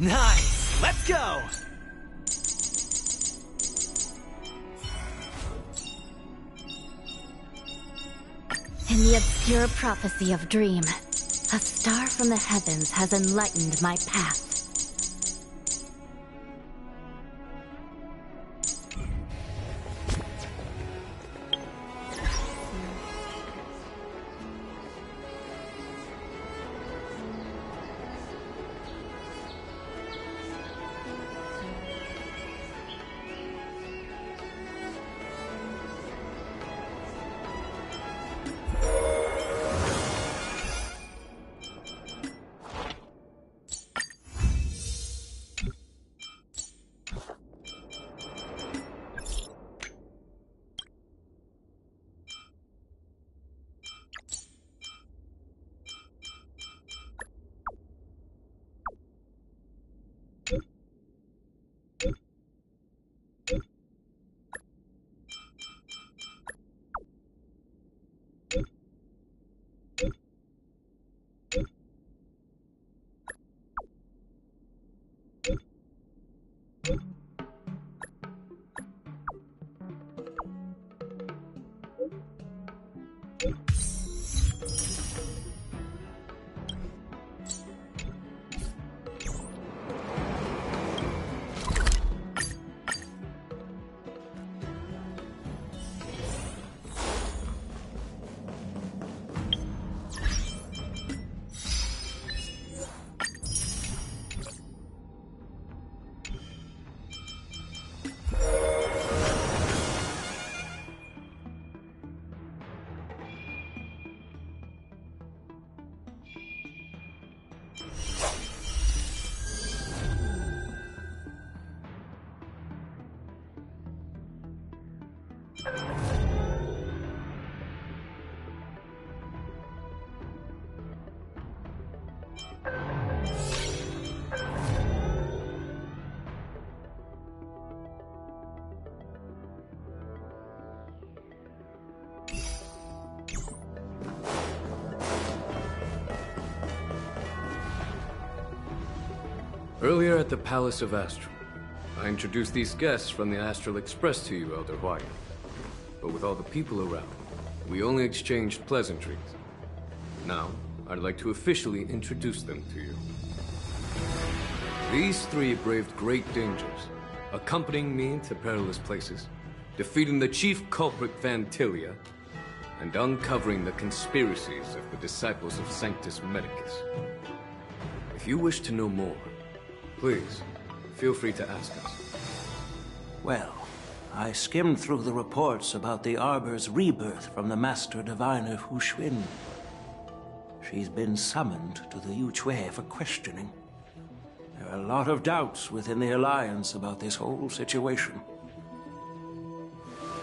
Nice! Let's go! In the obscure prophecy of Dream, a star from the heavens has enlightened my path. Earlier at the Palace of Astral, I introduced these guests from the Astral Express to you, Elder White. But with all the people around, we only exchanged pleasantries. Now, I'd like to officially introduce them to you. These three braved great dangers, accompanying me to perilous places, defeating the chief culprit Vantilia, and uncovering the conspiracies of the disciples of Sanctus Medicus. If you wish to know more, please, feel free to ask us. Well, I skimmed through the reports about the Arbor's rebirth from the Master Diviner Hu Xuan. She's been summoned to the Yuchue for questioning. There are a lot of doubts within the Alliance about this whole situation.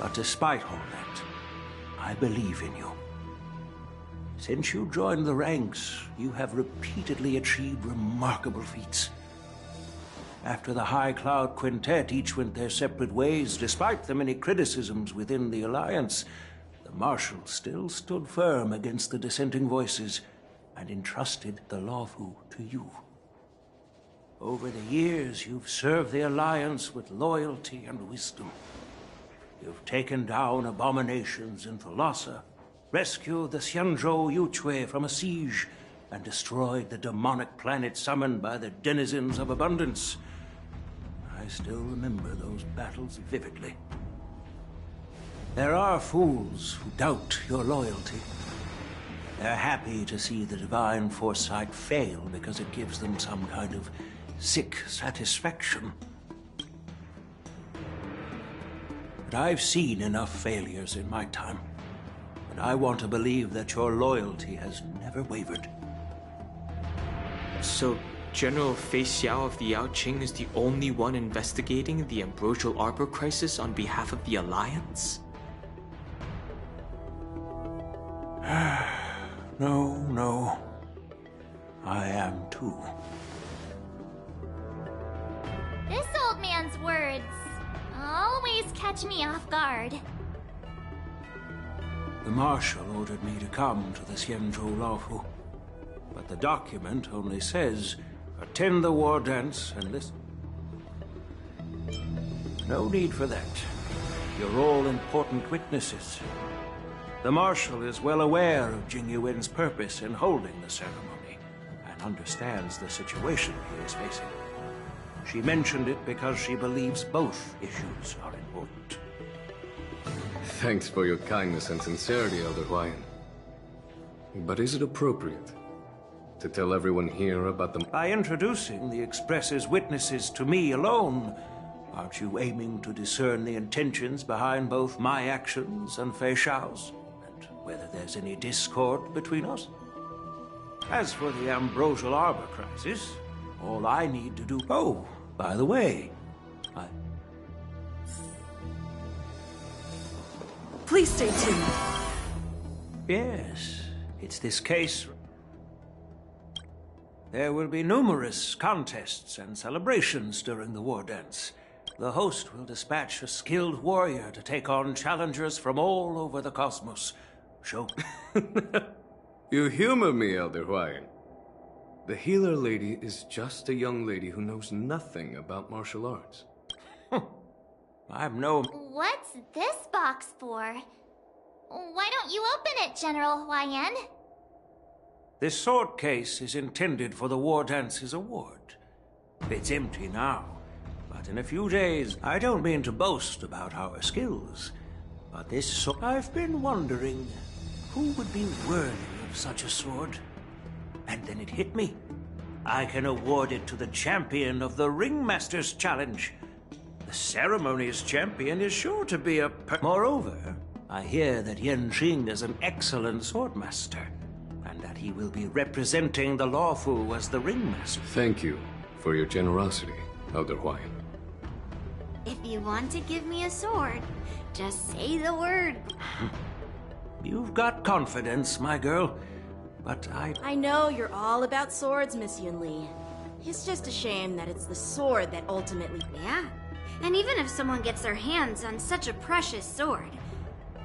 But despite all that, I believe in you. Since you joined the ranks, you have repeatedly achieved remarkable feats. After the High Cloud Quintet each went their separate ways, despite the many criticisms within the Alliance, the Marshal still stood firm against the dissenting voices and entrusted the Lawfu to you. Over the years, you've served the Alliance with loyalty and wisdom. You've taken down abominations in Thalassa, rescued the Xianzhou Yuchue from a siege, and destroyed the demonic planet summoned by the denizens of abundance. I still remember those battles vividly. There are fools who doubt your loyalty. They're happy to see the divine foresight fail because it gives them some kind of sick satisfaction. But I've seen enough failures in my time, and I want to believe that your loyalty has never wavered. So, General Fei Xiao of the Yaoqing is the only one investigating the Ambrosial Arbor crisis on behalf of the Alliance? No. I am too. This old man's words always catch me off guard. The Marshal ordered me to come to the Xianzhou Lawfu, but the document only says attend the war dance, and listen. No need for that. You're all important witnesses. The Marshal is well aware of Jing Yuan's purpose in holding the ceremony, and understands the situation he is facing. She mentioned it because she believes both issues are important. Thanks for your kindness and sincerity, Elder Huayan. But is it appropriate to tell everyone here about the... By introducing the Express's witnesses to me alone, aren't you aiming to discern the intentions behind both my actions and Fei Xiao's? And whether there's any discord between us? As for the Ambrosial Arbor crisis, all I need to do... Oh, by the way, Please stay tuned. Yes, it's this case. There will be numerous contests and celebrations during the war dance. The host will dispatch a skilled warrior to take on challengers from all over the cosmos. Show... You humor me, Elder Huayan. The healer lady is just a young lady who knows nothing about martial arts. I'm no... What's this box for? Why don't you open it, General Huayan? This sword case is intended for the War Dance's award. It's empty now, but in a few days... I don't mean to boast about our skills, but this sword... I've been wondering who would be worthy of such a sword. And then it hit me. I can award it to the champion of the Ringmaster's Challenge. The ceremony's champion is sure to be a... Moreover, I hear that Yen Qing is an excellent swordmaster, and that he will be representing the Lawfu as the Ringmaster. Thank you for your generosity, Elder Huayan. If you want to give me a sword, just say the word. You've got confidence, my girl, but I know you're all about swords, Miss Yunli. It's just a shame that it's the sword that ultimately... Yeah, and even if someone gets their hands on such a precious sword,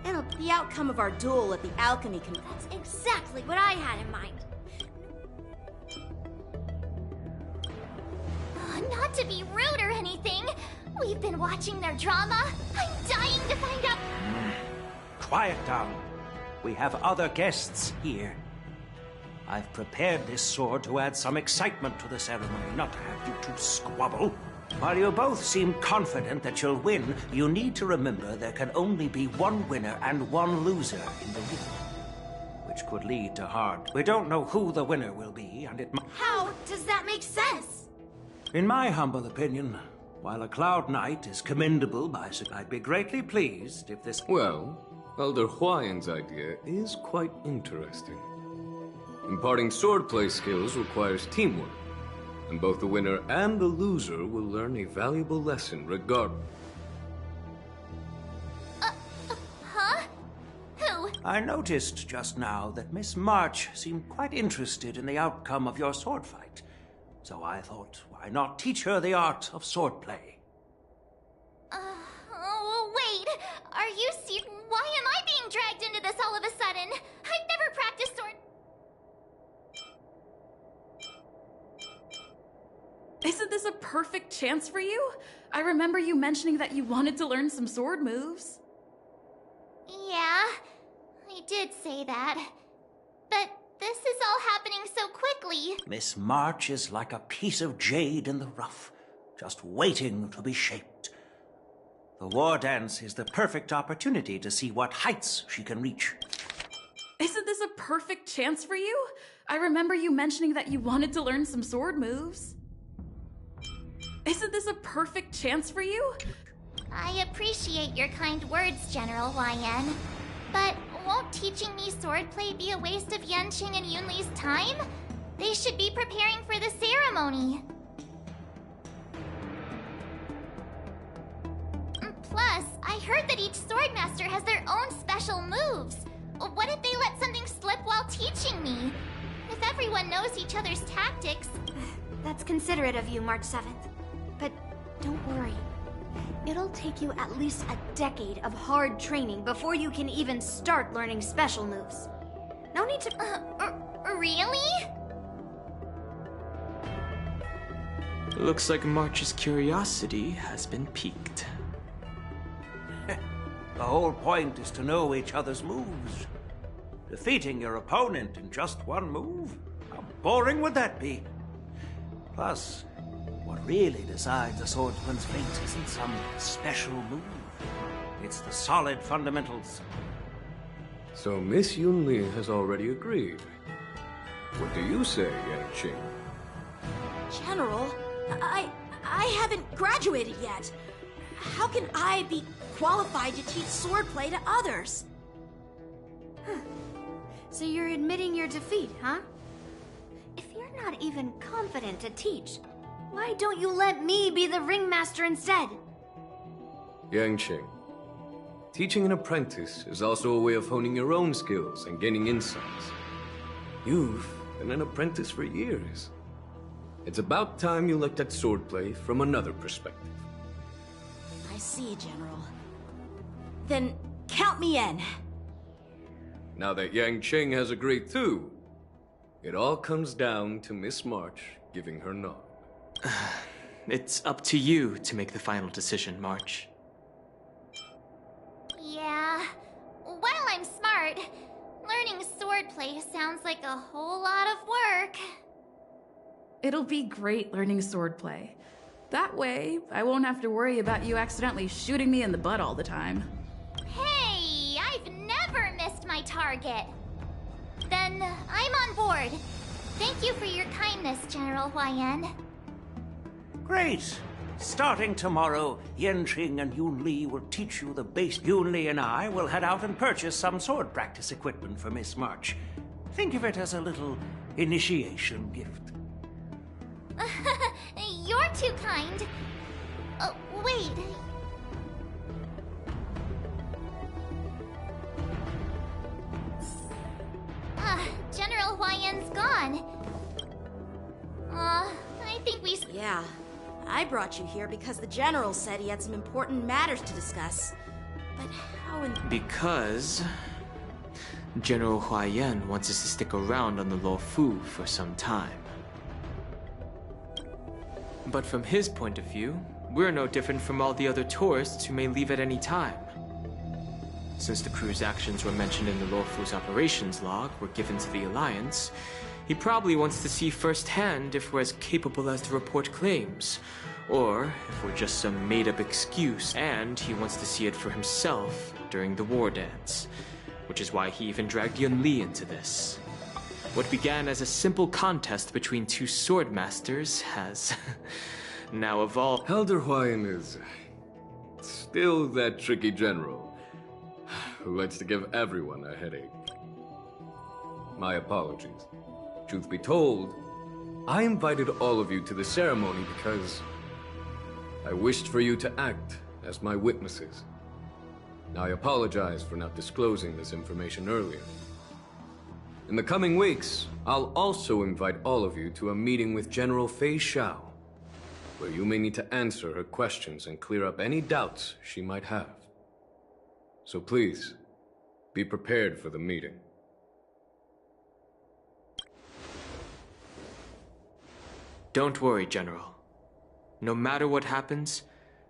It'll be the outcome of our duel at the alchemy That's exactly what I had in mind. Not to be rude or anything, we've been watching their drama. I'm dying to find out... Quiet down. We have other guests here. I've prepared this sword to add some excitement to the ceremony, not to have you two squabble. While you both seem confident that you'll win, you need to remember there can only be one winner and one loser in the ring, which could lead to hard... We don't know who the winner will be, and it might... How does that make sense? In my humble opinion, while a Cloud Knight is commendable I'd be greatly pleased if this... Well, Elder Huayan's idea is quite interesting. Imparting swordplay skills requires teamwork, and both the winner and the loser will learn a valuable lesson regardless. Huh? Who? I noticed just now that Miss March seemed quite interested in the outcome of your sword fight. So I thought, why not teach her the art of swordplay? Wait. Are you serious? Why am I being dragged into this all of a sudden? I've never practiced sword... Isn't this a perfect chance for you? I remember you mentioning that you wanted to learn some sword moves. Yeah, I did say that. But this is all happening so quickly. Miss March is like a piece of jade in the rough, just waiting to be shaped. The war dance is the perfect opportunity to see what heights she can reach. Isn't this a perfect chance for you? I remember you mentioning that you wanted to learn some sword moves. Isn't this a perfect chance for you? I appreciate your kind words, General Huayan. But won't teaching me swordplay be a waste of Yanqing and Yunli's time? They should be preparing for the ceremony. Plus, I heard that each swordmaster has their own special moves. What if they let something slip while teaching me? If everyone knows each other's tactics... That's considerate of you, March 7th. But don't worry. It'll take you at least a decade of hard training before you can even start learning special moves. No need to... Really? Looks like March's curiosity has been piqued. The whole point is to know each other's moves. Defeating your opponent in just one move? How boring would that be? Plus, what really decides a swordsman's fate isn't some special move. It's the solid fundamentals. So Miss Yunli has already agreed. What do you say, Yang Qing? General, I haven't graduated yet. How can I be qualified to teach swordplay to others? So you're admitting your defeat, huh? If you're not even confident to teach, why don't you let me be the ringmaster instead? Yang Qing, teaching an apprentice is also a way of honing your own skills and gaining insights. You've been an apprentice for years. It's about time you looked at swordplay from another perspective. I see, General. Then count me in. Now that Yang Qing has agreed too, it all comes down to Miss March giving her nod. It's up to you to make the final decision, March. Yeah. While I'm smart, learning swordplay sounds like a whole lot of work. It'll be great learning swordplay. That way, I won't have to worry about you accidentally shooting me in the butt all the time. Hey, I've never missed my target. Then I'm on board. Thank you for your kindness, General Huayan. Great! Starting tomorrow, Yanqing and Yunli will teach you the base. Yunli and I will head out and purchase some sword practice equipment for Miss March. Think of it as a little initiation gift. You're too kind. Wait. General Huayan's gone. I think we... Yeah, I brought you here because the General said he had some important matters to discuss. But how in... Because General Huayan wants us to stick around on the Luofu for some time. But from his point of view, we're no different from all the other tourists who may leave at any time. Since the crew's actions were mentioned in the Luofu's operations log were given to the Alliance, he probably wants to see firsthand if we're as capable as to report claims, or if we're just some made-up excuse, and he wants to see it for himself during the war dance, which is why he even dragged Yunli into this. What began as a simple contest between two sword masters has now evolved. Elder Huayan is still that tricky general who likes to give everyone a headache. My apologies. Truth be told, I invited all of you to the ceremony because I wished for you to act as my witnesses. I apologize for not disclosing this information earlier. In the coming weeks, I'll also invite all of you to a meeting with General Fei Xiao, where you may need to answer her questions and clear up any doubts she might have. So please, be prepared for the meeting. Don't worry, General. No matter what happens,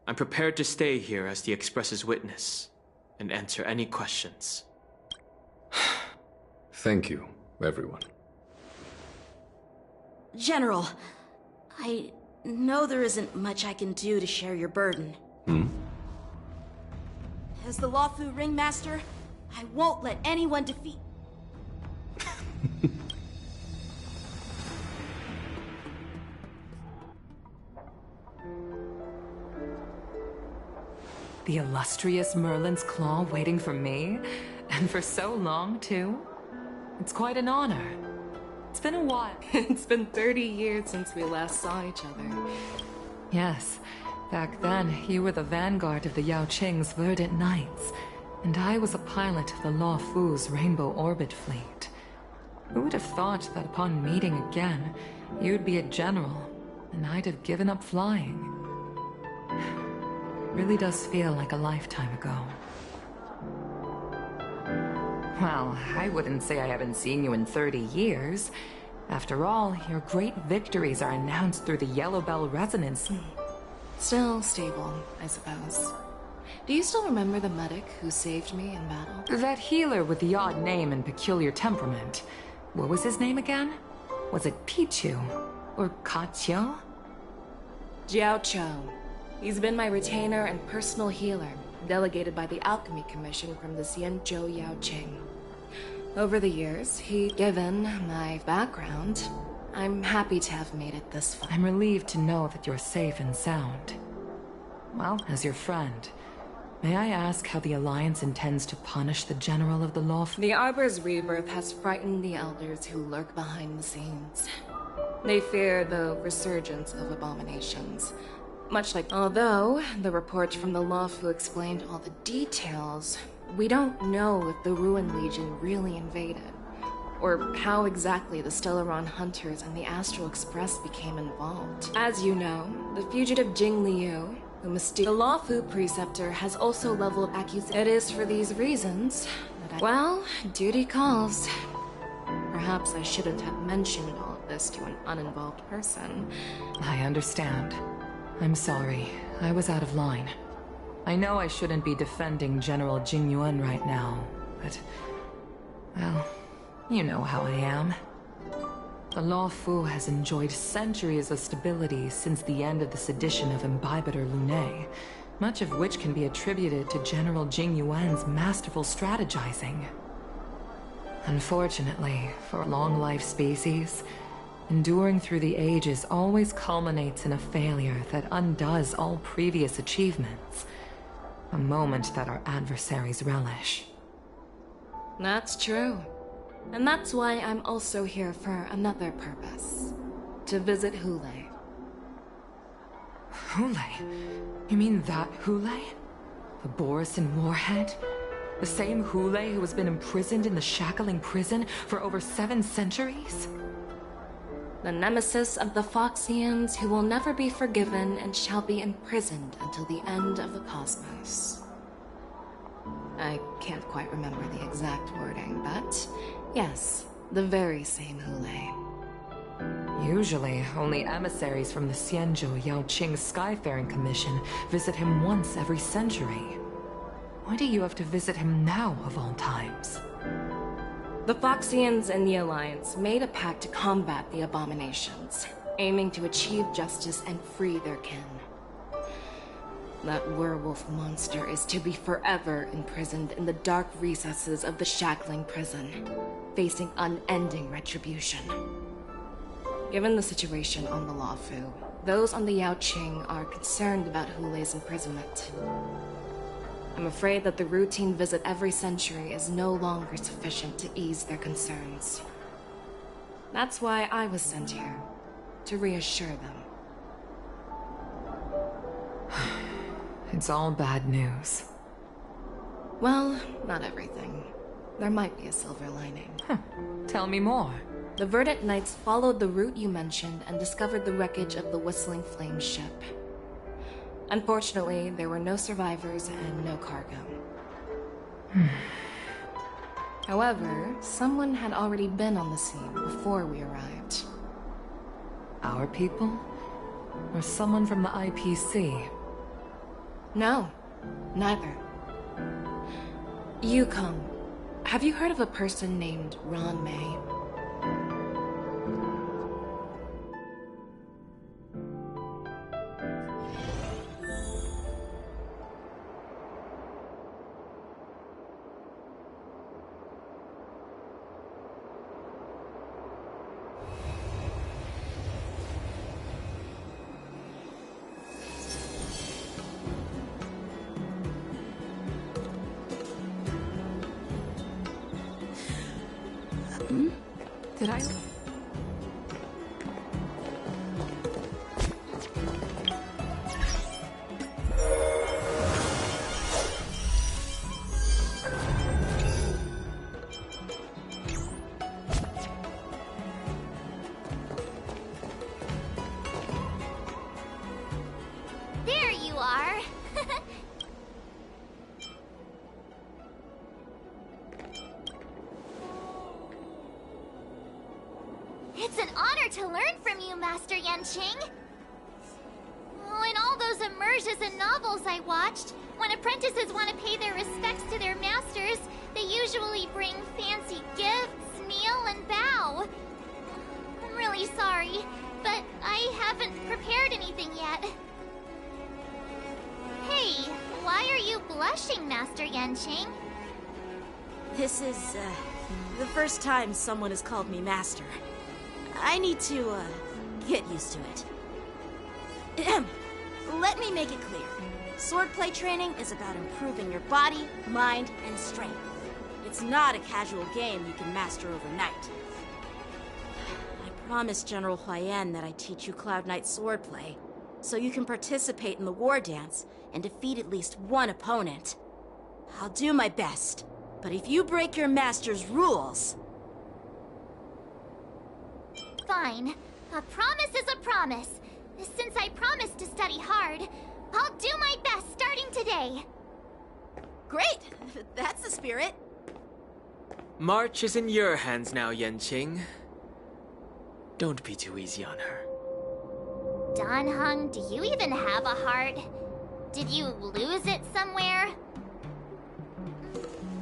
I'm prepared to stay here as the Express's witness and answer any questions. Thank you, everyone. General, I know there isn't much I can do to share your burden. As the Luofu ringmaster, I won't let anyone defeat... The illustrious Merlin's Claw waiting for me? And for so long, too? It's quite an honor. It's been a while. It's been 30 years since we last saw each other. Yes. Back then, you were the vanguard of the Yao Qing's Verdant Knights, and I was a pilot of the Luofu's Rainbow Orbit Fleet. Who would have thought that upon meeting again, you'd be a general, and I'd have given up flying? Really does feel like a lifetime ago. Well, I wouldn't say I haven't seen you in 30 years. After all, your great victories are announced through the Yellow Bell resonance. Still stable, I suppose. Do you still remember the medic who saved me in battle? That healer with the odd name and peculiar temperament. What was his name again? Was it Pichu? Or Kachio? Jiao Cho. He's been my retainer and personal healer, delegated by the Alchemy Commission from the Xianzhou Yaoqing. Over the years, given my background, I'm happy to have made it this far. I'm relieved to know that you're safe and sound. Well, as your friend, may I ask how the Alliance intends to punish the General of the Law? The Arbor's rebirth has frightened the elders who lurk behind the scenes. They fear the resurgence of abominations. Much like, although the reports from the Lawfu explained all the details, we don't know if the Ruin Legion really invaded, or how exactly the Stellaron Hunters and the Astral Express became involved. As you know, the fugitive Jing Liu, the Lawfu Preceptor, has also leveled accusations. It is for these reasons that well, duty calls. Perhaps I shouldn't have mentioned all of this to an uninvolved person. I understand. I'm sorry. I was out of line. I know I shouldn't be defending General Jing Yuan right now, but... well, you know how I am. The Lawfu has enjoyed centuries of stability since the end of the sedition of Imbibitor Lunae, much of which can be attributed to General Jing Yuan's masterful strategizing. Unfortunately, for long-life species, enduring through the ages always culminates in a failure that undoes all previous achievements. A moment that our adversaries relish. That's true. And that's why I'm also here for another purpose. To visit Hule. Hule? You mean that Hule? The Borisin Warhead? The same Hule who has been imprisoned in the Shackling prison for over 7 centuries? The nemesis of the Foxians who will never be forgiven and shall be imprisoned until the end of the cosmos. I can't quite remember the exact wording, but yes, the very same Hule. Usually, only emissaries from the Xianzhou Yaoqing Skyfaring Commission visit him once every century. Why do you have to visit him now, of all times? The Foxians and the Alliance made a pact to combat the abominations, aiming to achieve justice and free their kin. That werewolf monster is to be forever imprisoned in the dark recesses of the Shackling prison, facing unending retribution. Given the situation on the Lawfu, those on the Yaoqing are concerned about Hule's imprisonment. I'm afraid that the routine visit every century is no longer sufficient to ease their concerns. That's why I was sent here, to reassure them. It's all bad news. Well, not everything. There might be a silver lining. Tell me more. The Verdant Knights followed the route you mentioned and discovered the wreckage of the Whistling Flame ship. Unfortunately, there were no survivors and no cargo. However, someone had already been on the scene before we arrived. Our people? Or someone from the IPC? No, neither. Yukong, have you heard of a person named Ron May? Did I... There you are. It's an honor to learn from you, Master Yanqing. Oh, in all those immersions and novels I watched, when apprentices want to pay their respects to their masters, they usually bring fancy gifts, kneel, and bow. I'm really sorry, but I haven't prepared anything yet. Hey, why are you blushing, Master Yanqing? This is, the first time someone has called me Master. I need to, get used to it. Let me make it clear. Swordplay training is about improving your body, mind, and strength. It's not a casual game you can master overnight. I promised General Huayan that I'd teach you Cloud Knight swordplay, so you can participate in the war dance and defeat at least one opponent. I'll do my best, but if you break your master's rules... Fine. A promise is a promise. Since I promised to study hard, I'll do my best starting today. Great! That's the spirit. March is in your hands now, Yanqing. Don't be too easy on her. Danheng, do you even have a heart? Did you lose it somewhere?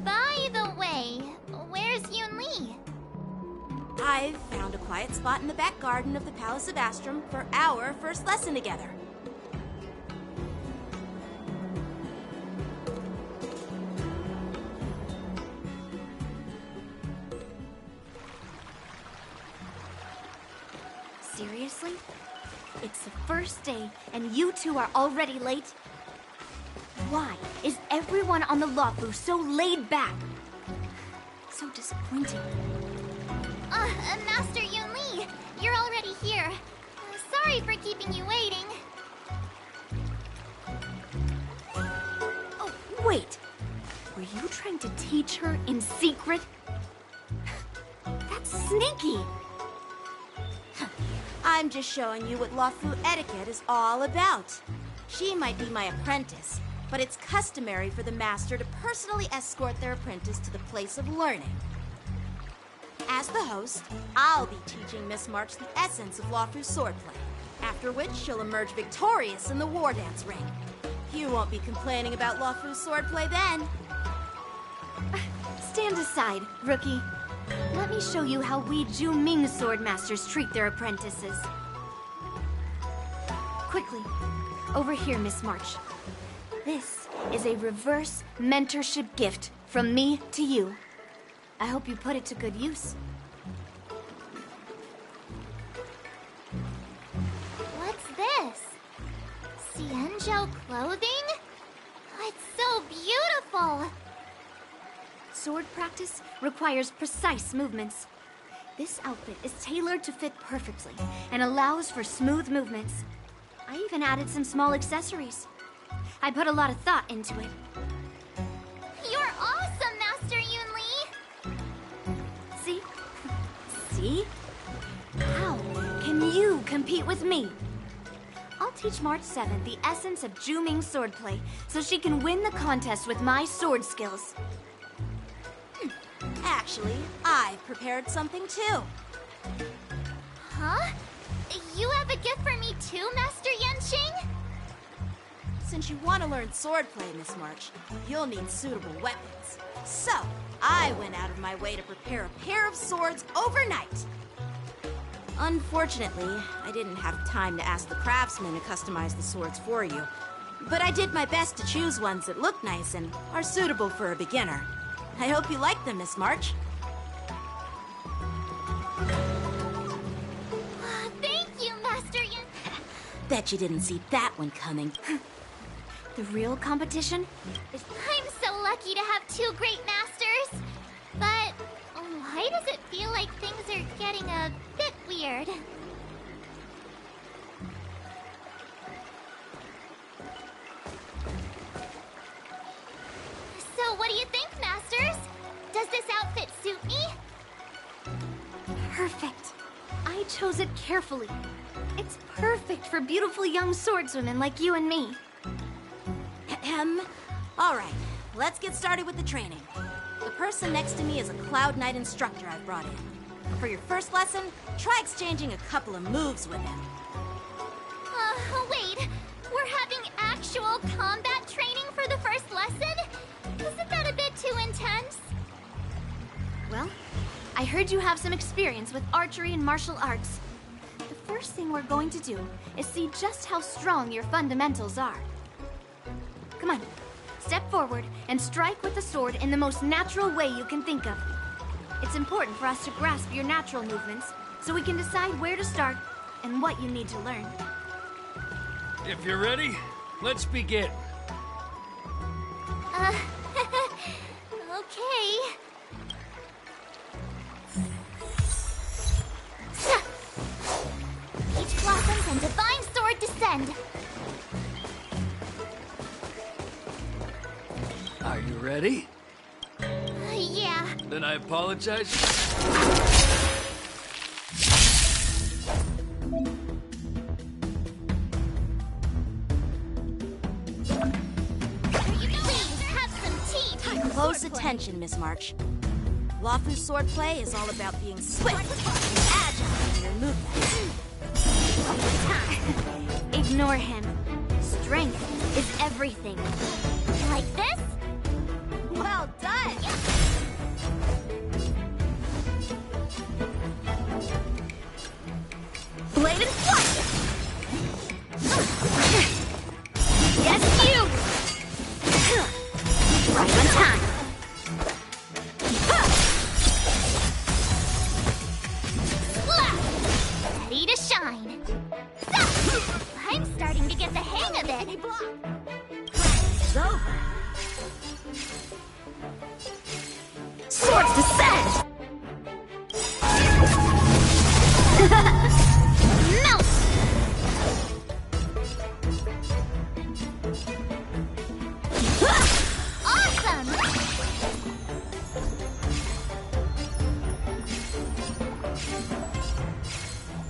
By the way, where's Yunli? I've found a quiet spot in the back garden of the Palace of Astrum for our first lesson together. Seriously? It's the first day, and you two are already late? Why is everyone on the Luofu so laid back? So disappointing. Master Yunli, you're already here. Sorry for keeping you waiting. Oh, wait. Were you trying to teach her in secret? That's sneaky. I'm just showing you what Luofu etiquette is all about. She might be my apprentice, but it's customary for the master to personally escort their apprentice to the place of learning. As the host, I'll be teaching Miss March the essence of Luofu swordplay, after which she'll emerge victorious in the war dance ring. You won't be complaining about Luofu swordplay then. Stand aside, rookie. Let me show you how we Ju-Ming swordmasters treat their apprentices. Quickly, over here, Miss March. This is a reverse mentorship gift from me to you. I hope you put it to good use. What's this? Xianzhou clothing? It's so beautiful! Sword practice requires precise movements. This outfit is tailored to fit perfectly and allows for smooth movements. I even added some small accessories. I put a lot of thought into it. You're awesome, Master Yunli! See? See? How can you compete with me? I'll teach March 7th the essence of Ju-Ming swordplay so she can win the contest with my sword skills. Actually, I prepared something too. Huh? You have a gift for me too, Master Yanqing? Since you want to learn swordplay, Miss March, you'll need suitable weapons. So, I went out of my way to prepare a pair of swords overnight. Unfortunately, I didn't have time to ask the craftsman to customize the swords for you. But I did my best to choose ones that look nice and are suitable for a beginner. I hope you like them, Miss March. Thank you, Master Yan... Bet you didn't see that one coming. The real competition is... I'm so lucky to have two great masters. But why does it feel like things are getting a bit weird? So what do you think, Masters? Does this outfit suit me? Perfect. I chose it carefully. It's perfect for beautiful young swordswomen like you and me. All right, let's get started with the training. The person next to me is a Cloud Knight instructor I've brought in. For your first lesson, try exchanging a couple of moves with him. Wait. We're having actual combat training for the first lesson? Isn't that a bit too intense? Well, I heard you have some experience with archery and martial arts. The first thing we're going to do is see just how strong your fundamentals are. Come on, step forward and strike with the sword in the most natural way you can think of. It's important for us to grasp your natural movements so we can decide where to start and what you need to learn. If you're ready, let's begin. Okay. Peach blossoms and divine sword descend. Are you ready? Yeah. Then I apologize. Please have some tea. Close attention, Miss March. Lawfu swordplay is all about being swift and agile in your movements. Ignore him. Strength is everything. Like this? Well done! Bladed flight! Yes, you! Right on time. Ready to shine. I'm starting to get the hang of it. It's over. Swords descend! Melt! Awesome!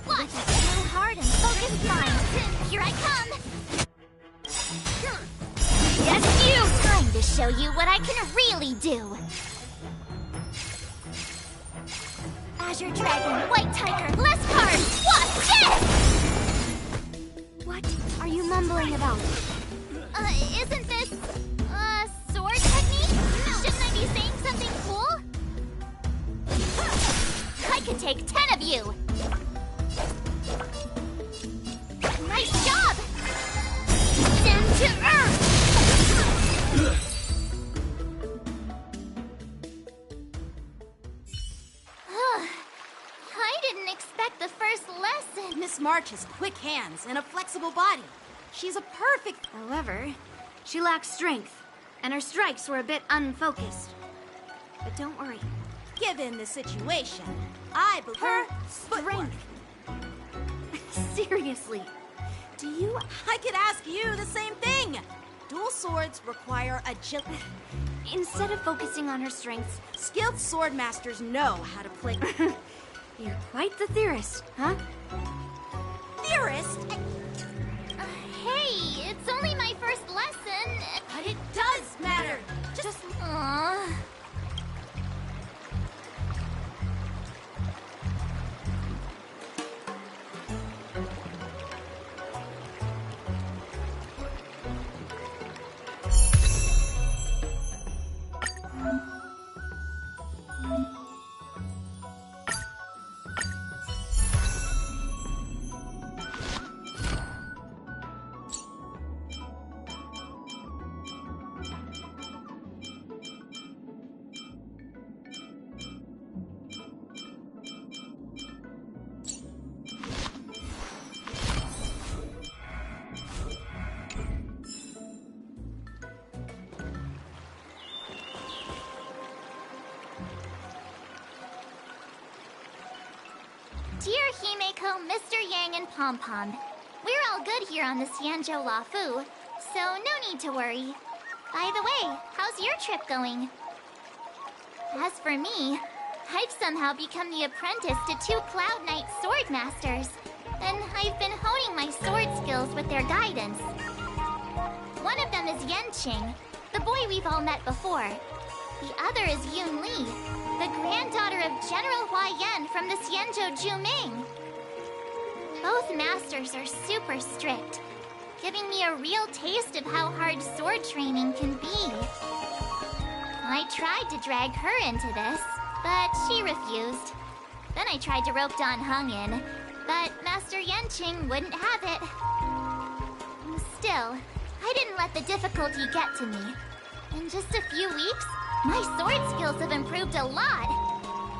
What? So hard and focused mind. Here I come. Yes, you! Time to show you what I can really do. Azure Dragon, White Tiger, less cards! Watch this! What are you mumbling about? Isn't this, sword technique? Shouldn't I be saying something cool? I could take 10 of you! Nice job! Down to earth! I didn't expect the first lesson. Miss March has quick hands and a flexible body. She's a perfect... However, she lacks strength, and her strikes were a bit unfocused. But don't worry. Given the situation, I believe her strength. Seriously. Do you... I could ask you the same thing. Dual swords require agility. Instead of focusing on her strengths, Skilled sword masters know how to play... you're quite the theorist, huh? Theorist? Hey, it's only my first lesson. But it does matter. Just... Aww. Dear Himeko, Mr. Yang, and Pom Pom, we're all good here on the Xianzhou Lafu, so no need to worry. By the way, how's your trip going? As for me, I've somehow become the apprentice to 2 Cloud Knight sword masters, and I've been honing my sword skills with their guidance. One of them is Yanqing, the boy we've all met before. The other is Yun Li, the granddaughter of General Hua Yan from the Xianzhou Juming. Both masters are super strict, giving me a real taste of how hard sword training can be. I tried to drag her into this, but she refused. Then I tried to rope Dan Heng in, but Master Yanqing wouldn't have it. Still, I didn't let the difficulty get to me. In just a few weeks, my sword skills have improved a lot.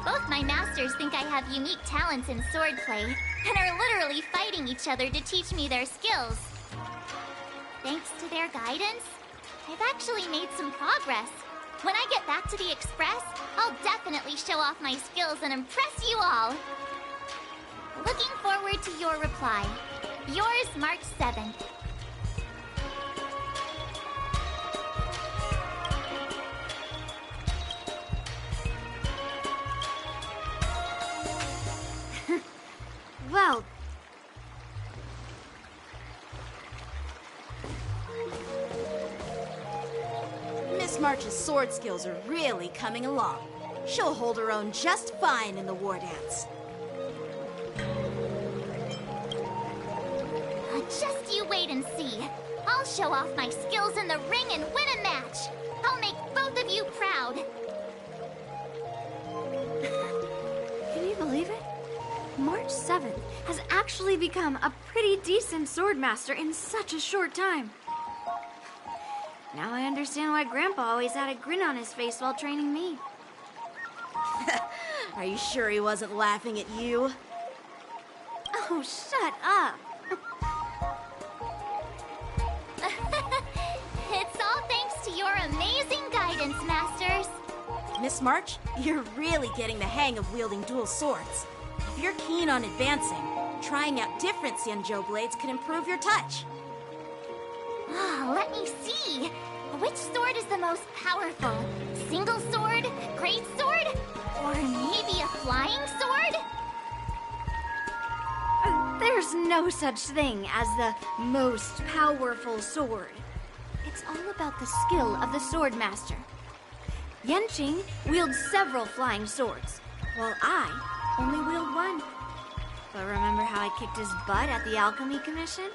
Both my masters think I have unique talents in swordplay, and are literally fighting each other to teach me their skills. Thanks to their guidance, I've actually made some progress. When I get back to the Express, I'll definitely show off my skills and impress you all. Looking forward to your reply. Yours, March 7th. Well, Miss March's sword skills are really coming along. She'll hold her own just fine in the war dance. Just you wait and see. I'll show off my skills in the ring and win a match. I'll make both of you proud. can you believe it? March 7th has actually become a pretty decent swordmaster in such a short time. Now I understand why Grandpa always had a grin on his face while training me. Are you sure he wasn't laughing at you? Oh, shut up. It's all thanks to your amazing guidance, Masters. Miss March, you're really getting the hang of wielding dual swords. If you're keen on advancing, trying out different Xianzhou blades could improve your touch. Let me see. Which sword is the most powerful? Single sword? Great sword? Or maybe a flying sword? There's no such thing as the most powerful sword. It's all about the skill of the swordmaster. Yanqing wields several flying swords, while I only wield one. But remember how I kicked his butt at the Alchemy Commission?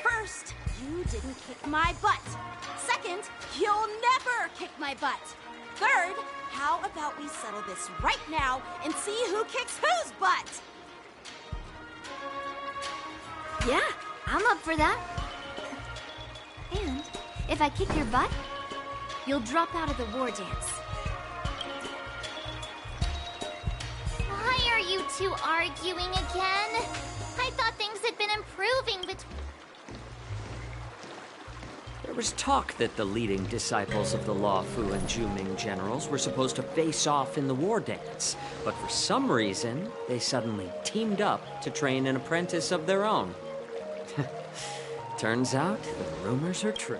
First, you didn't kick my butt. Second, you'll never kick my butt. Third, how about we settle this right now and see who kicks whose butt? Yeah, I'm up for that. And if I kick your butt, you'll drop out of the war dance. Why are you two arguing again? I thought things had been improving between... There was talk that the leading disciples of the Law Fu and Juming generals were supposed to face off in the war dance, but for some reason, they suddenly teamed up to train an apprentice of their own. Turns out, the rumors are true.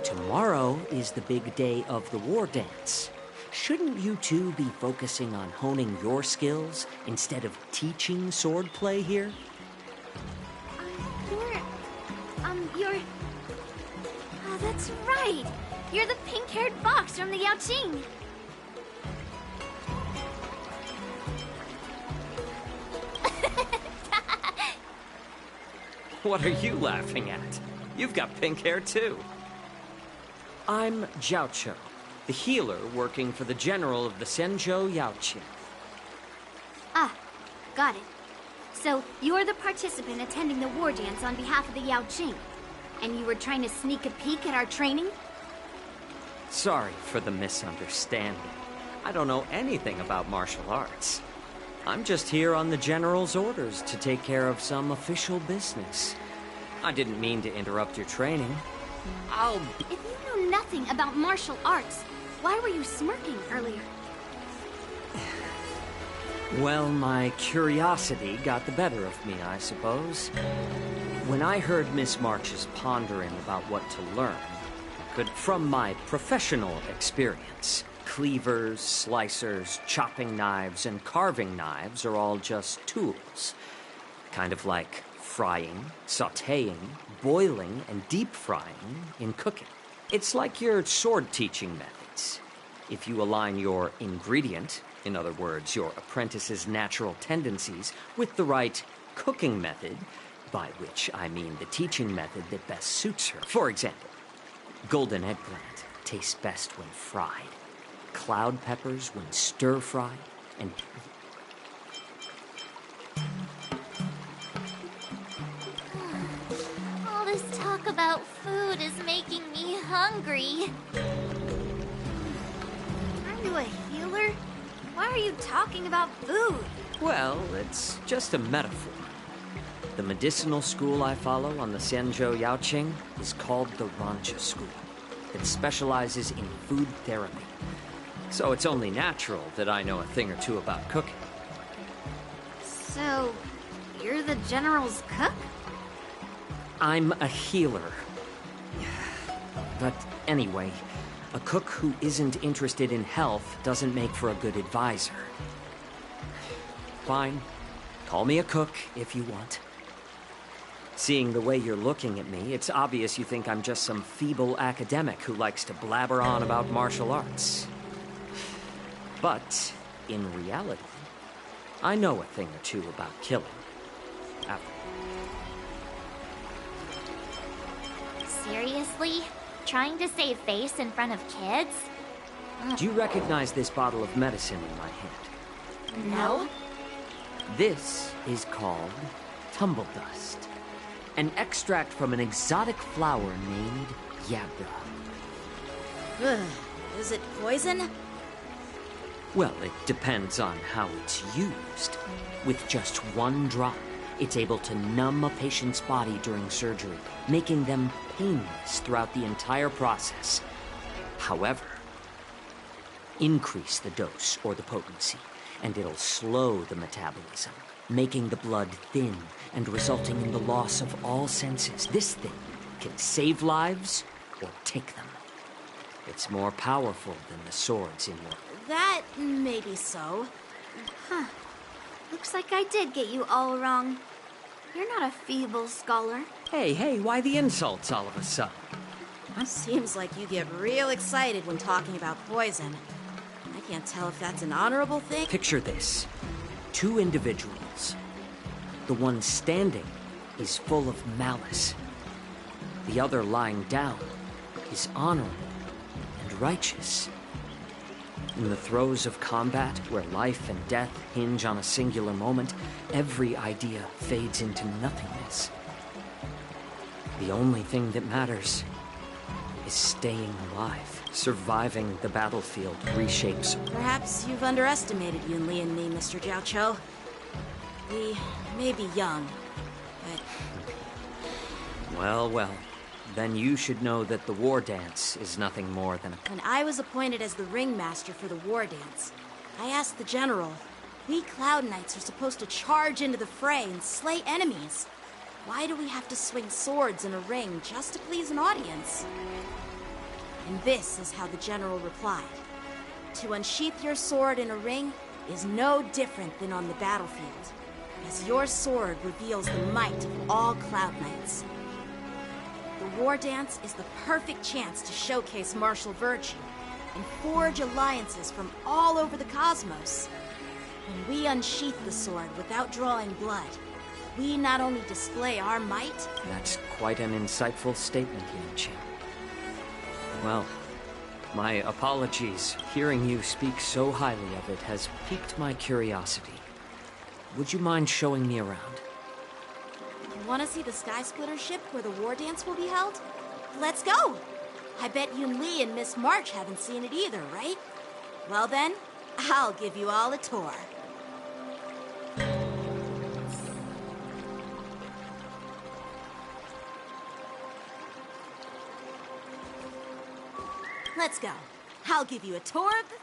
Tomorrow is the big day of the war dance. Shouldn't you two be focusing on honing your skills instead of teaching swordplay here? You're... Oh, that's right! You're the pink-haired fox from the Yaoqing! What are you laughing at? You've got pink hair too. I'm Jiaoqiu, the healer working for the general of the Xianzhou Yaoqing. Ah, got it. So, you're the participant attending the war dance on behalf of the Yaoqing, and you were trying to sneak a peek at our training? Sorry for the misunderstanding. I don't know anything about martial arts. I'm just here on the general's orders to take care of some official business. I didn't mean to interrupt your training. If you know nothing about martial arts, why were you smirking earlier? Well, my curiosity got the better of me, I suppose. When I heard Miss March's pondering about what to learn, from my professional experience, cleavers, slicers, chopping knives, and carving knives are all just tools. Kind of like frying, sautéing, boiling, and deep frying in cooking. It's like your sword teaching methods. If you align your ingredient, in other words, your apprentice's natural tendencies, with the right cooking method, by which I mean the teaching method that best suits her. For example, golden eggplant tastes best when fried, cloud peppers when stir-fried, and All this talk about food is making me hungry. Are you a healer? Why are you talking about food? well, it's just a metaphor. The medicinal school I follow on the Xianzhou Yaoqing is called the Rancha School. It specializes in food therapy. So it's only natural that I know a thing or two about cooking. So, you're the General's cook? I'm a healer. But anyway, a cook who isn't interested in health doesn't make for a good advisor. Fine. Call me a cook if you want. Seeing the way you're looking at me, it's obvious you think I'm just some feeble academic who likes to blabber on about martial arts. But, in reality, I know a thing or two about killing. Seriously? Trying to save face in front of kids? Do you recognize this bottle of medicine in my hand? No. This is called tumble dust. An extract from an exotic flower named Yabra. Ugh, is it poison? Well, it depends on how it's used. With just one drop, it's able to numb a patient's body during surgery, making them painless throughout the entire process. However, increase the dose or the potency, and it'll slow the metabolism, making the blood thin and resulting in the loss of all senses. This thing can save lives or take them. It's more powerful than the swords in your... That may be so. Huh. Looks like I did get you all wrong. You're not a feeble scholar. Hey, why the insults all of a sudden? Seems like you get real excited when talking about poison. I can't tell if that's an honorable thing. Picture this. Two individuals. The one standing is full of malice. The other lying down is honorable and righteous. In the throes of combat, where life and death hinge on a singular moment, every idea fades into nothingness. The only thing that matters is staying alive. Surviving the battlefield reshapes. Perhaps you've underestimated Yunli and me, Mr. Jiaoqiu. We may be young, but... Well. Then you should know that the war dance is nothing more than a... When I was appointed as the ringmaster for the war dance, I asked the general, we Cloud Knights are supposed to charge into the fray and slay enemies. Why do we have to swing swords in a ring just to please an audience? And this is how the general replied. To unsheath your sword in a ring is no different than on the battlefield, as your sword reveals the might of all Cloud Knights. The war dance is the perfect chance to showcase martial virtue and forge alliances from all over the cosmos. When we unsheath the sword without drawing blood, we not only display our might... That's quite an insightful statement, Yan-Qing. Well, my apologies. Hearing you speak so highly of it has piqued my curiosity. Would you mind showing me around? Want to see the Sky Splitter ship where the war dance will be held? Let's go! I bet Yunli and Miss March haven't seen it either, right? Well then, I'll give you all a tour. Let's go. I'll give you a tour of the...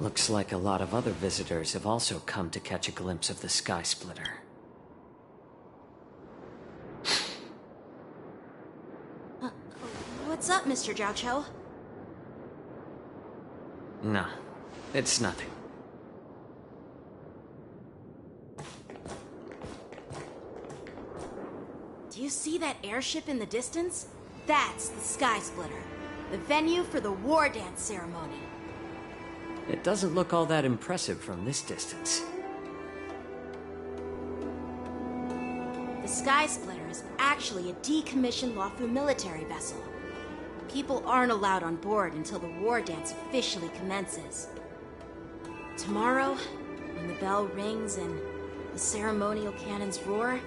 Looks like a lot of other visitors have also come to catch a glimpse of the Sky Splitter. What's up, Mr. Jiaoqiu? No, it's nothing. Do you see that airship in the distance? That's the Sky Splitter, the venue for the war dance ceremony. It doesn't look all that impressive from this distance. The Sky Splitter is actually a decommissioned Luofu military vessel. People aren't allowed on board until the war dance officially commences. Tomorrow, when the bell rings and the ceremonial cannons roar,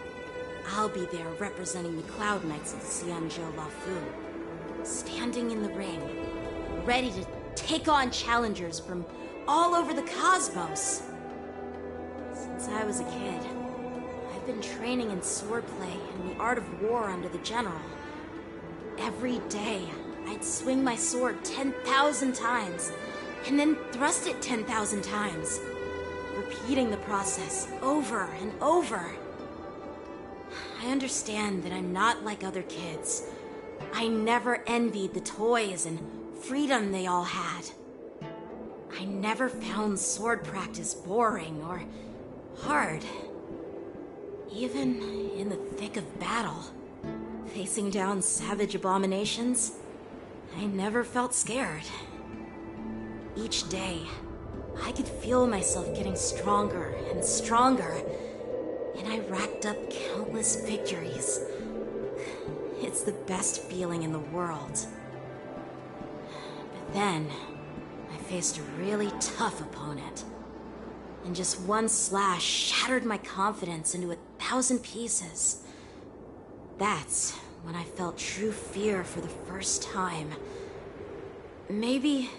I'll be there representing the Cloud Knights of the Xianzhou Luofu, standing in the ring, ready to take on challengers from all over the cosmos. Since I was a kid, I've been training in swordplay and the art of war under the general. Every day, I'd swing my sword 10,000 times, and then thrust it 10,000 times, repeating the process over and over. I understand that I'm not like other kids. I never envied the toys and freedom they all had. I never found sword practice boring or hard. Even in the thick of battle, facing down savage abominations, I never felt scared. Each day, I could feel myself getting stronger and stronger, and I racked up countless victories. It's the best feeling in the world. But then, I faced a really tough opponent, and just one slash shattered my confidence into 1,000 pieces. That's when I felt true fear for the first time. Maybe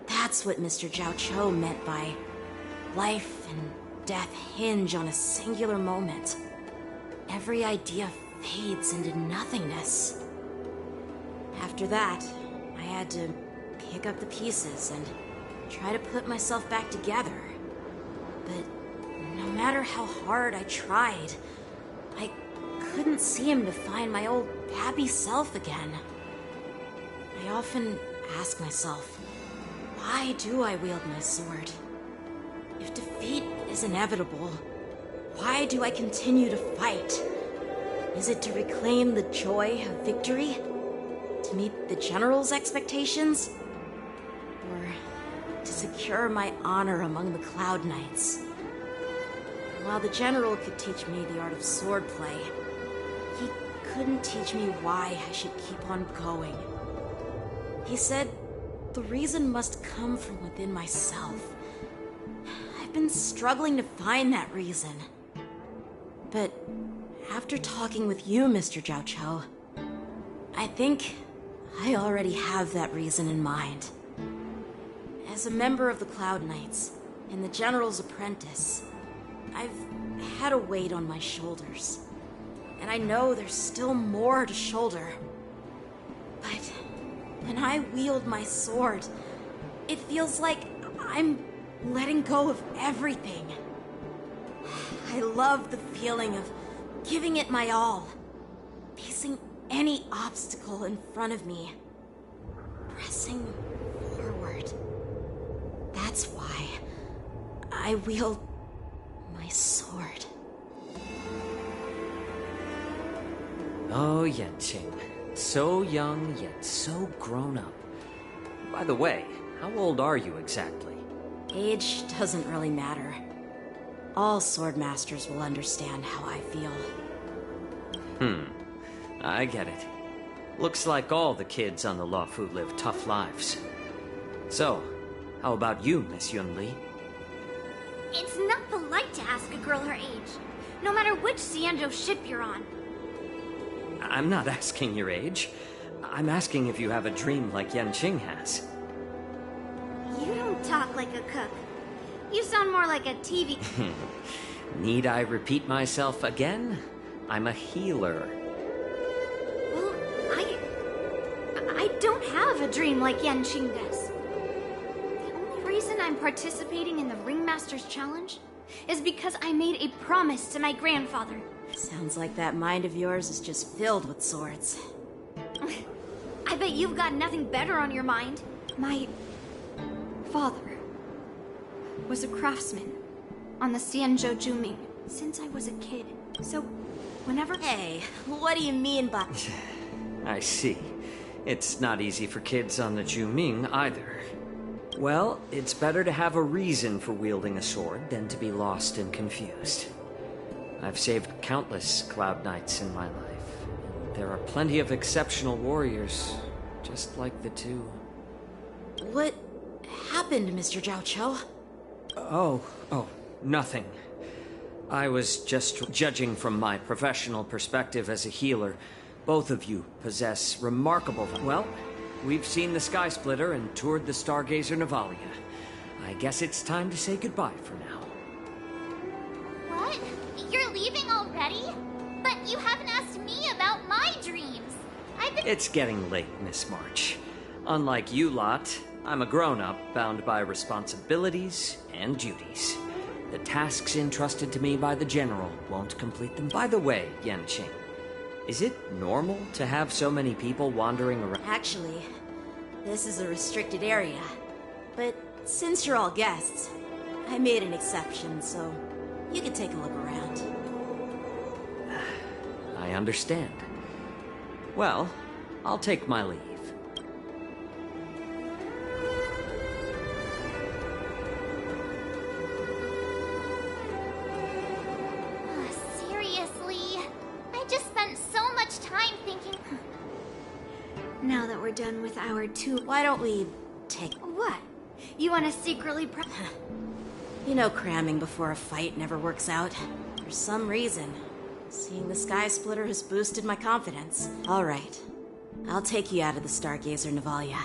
that's what Mr. Jiaoqiu meant by life and death hinge on a singular moment. Every idea fades into nothingness. After that, I had to pick up the pieces and try to put myself back together. But no matter how hard I tried, I couldn't seem to find my old happy self again. I often ask myself, why do I wield my sword? If defeat is inevitable, why do I continue to fight? Is it to reclaim the joy of victory? To meet the general's expectations? Or to secure my honor among the Cloud Knights? While the general could teach me the art of swordplay, he couldn't teach me why I should keep on going. He said the reason must come from within myself. I've been struggling to find that reason. But after talking with you, Mr. Jiaoqiu, I think I already have that reason in mind. As a member of the Cloud Knights and the General's apprentice, I've had a weight on my shoulders. And I know there's still more to shoulder. But when I wield my sword, it feels like I'm letting go of everything. I love the feeling of giving it my all, facing any obstacle in front of me, pressing forward. That's why I wield my sword. Oh, Yanqing. So young, yet so grown up. By the way, how old are you exactly? Age doesn't really matter. All swordmasters will understand how I feel. I get it. Looks like all the kids on the Luofu live tough lives. So, how about you, Miss Yunli? It's not polite to ask a girl her age, no matter which Xianzhou ship you're on. I'm not asking your age. I'm asking if you have a dream like Yanqing has. You don't talk like a cook. You sound more like a TV... Need I repeat myself again? I'm a healer. Well, I don't have a dream like Yanqing does. The only reason I'm participating in the Ringmaster's Challenge is because I made a promise to my grandfather. Sounds like that mind of yours is just filled with swords. I I bet you've got nothing better on your mind. My father was a craftsman on the Xianzhou Juming since I was a kid. So, whenever... Hey, what do you mean by... I see. It's not easy for kids on the Juming either. Well, it's better to have a reason for wielding a sword than to be lost and confused. I've saved countless Cloud Knights in my life. There are plenty of exceptional warriors, just like the two. What happened, Mr. Zhao Cho? Oh, nothing. I was just judging from my professional perspective as a healer. Both of you possess remarkable... Well, we've seen the Sky Splitter and toured the Stargazer Navalia. I guess it's time to say goodbye for now. What? You're leaving already? But you haven't asked me about my dreams. It's getting late, Miss March. Unlike you lot, I'm a grown-up bound by responsibilities and duties. The tasks entrusted to me by the General won't complete them. By the way, Yanqing, is it normal to have so many people wandering around? Actually, this is a restricted area. But since you're all guests, I made an exception, so you can take a look around. I understand. Well, I'll take my leave. Seriously? I just spent so much time thinking... Now that we're done with our two... Why don't we take... What? You want to secretly You know cramming before a fight never works out. For some reason, seeing the Sky Splitter has boosted my confidence. All right. I'll take you out of the Stargazer Navalia.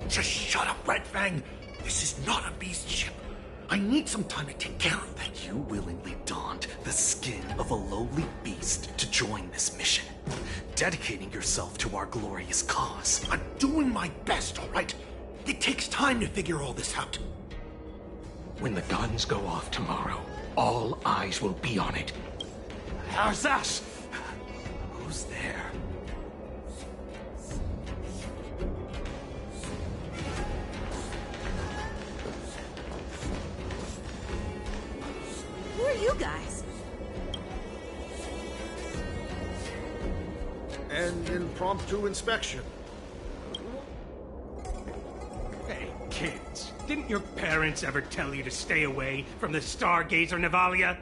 Just shut up, Red Fang! This is not a beast ship. I need some time to take care of that. You willingly donned the skin of a lowly beast to join this mission, dedicating yourself to our glorious cause. I'm doing my best, all right? It takes time to figure all this out. When the guns go off tomorrow, all eyes will be on it. How's that? Who's there? Who are you guys? An impromptu inspection. Hey, kids, didn't your parents ever tell you to stay away from the Stargazer Navalia?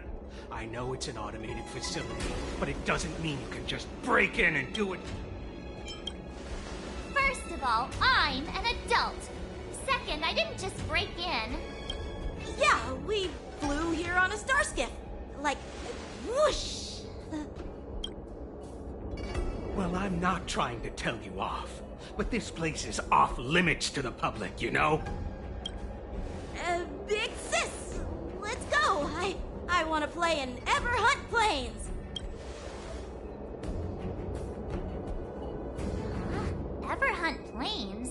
I know it's an automated facility, but it doesn't mean you can just break in and do it. First of all, I'm an adult. Second, I didn't just break in. Yeah, we flew here on a starskiff. Like, whoosh! Well, I'm not trying to tell you off, but this place is off limits to the public, you know? Big sis! Let's go! I want to play in Ever Hunt Planes! Ever hunt planes?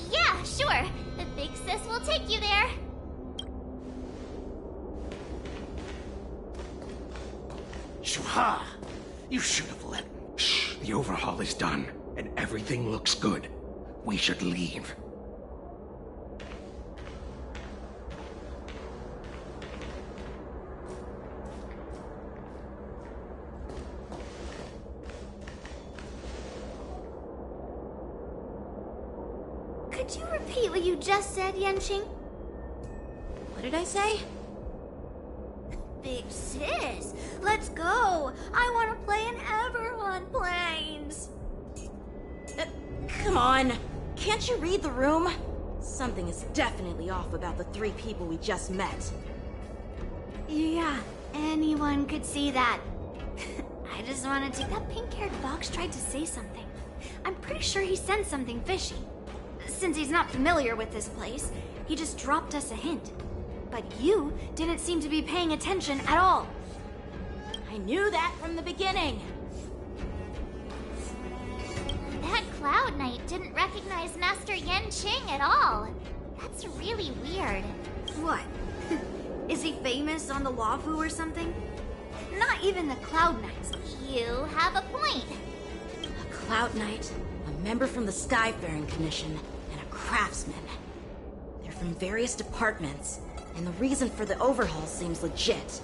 Yeah, sure. The big sis will take you there. Shuha! You should have let... Shh, the overhaul is done, and everything looks good. We should leave. Could you repeat what you just said, Yanqing? What did I say? Big sis, let's go! I want to play in Ever Hunt Planes! Come on! Can't you read the room? Something is definitely off about the three people we just met. Yeah, anyone could see that. I just wanted to... That pink-haired fox tried to say something. I'm pretty sure he sensed something fishy. Since he's not familiar with this place, he just dropped us a hint. But you didn't seem to be paying attention at all. I knew that from the beginning. That Cloud Knight didn't recognize Master Yen Qing at all. That's really weird. What? Is he famous on the Luofu or something? Not even the Cloud Knights. You have a point. A Cloud Knight, a member from the Skyfaring Commission, and a craftsman. They're from various departments, and the reason for the overhaul seems legit.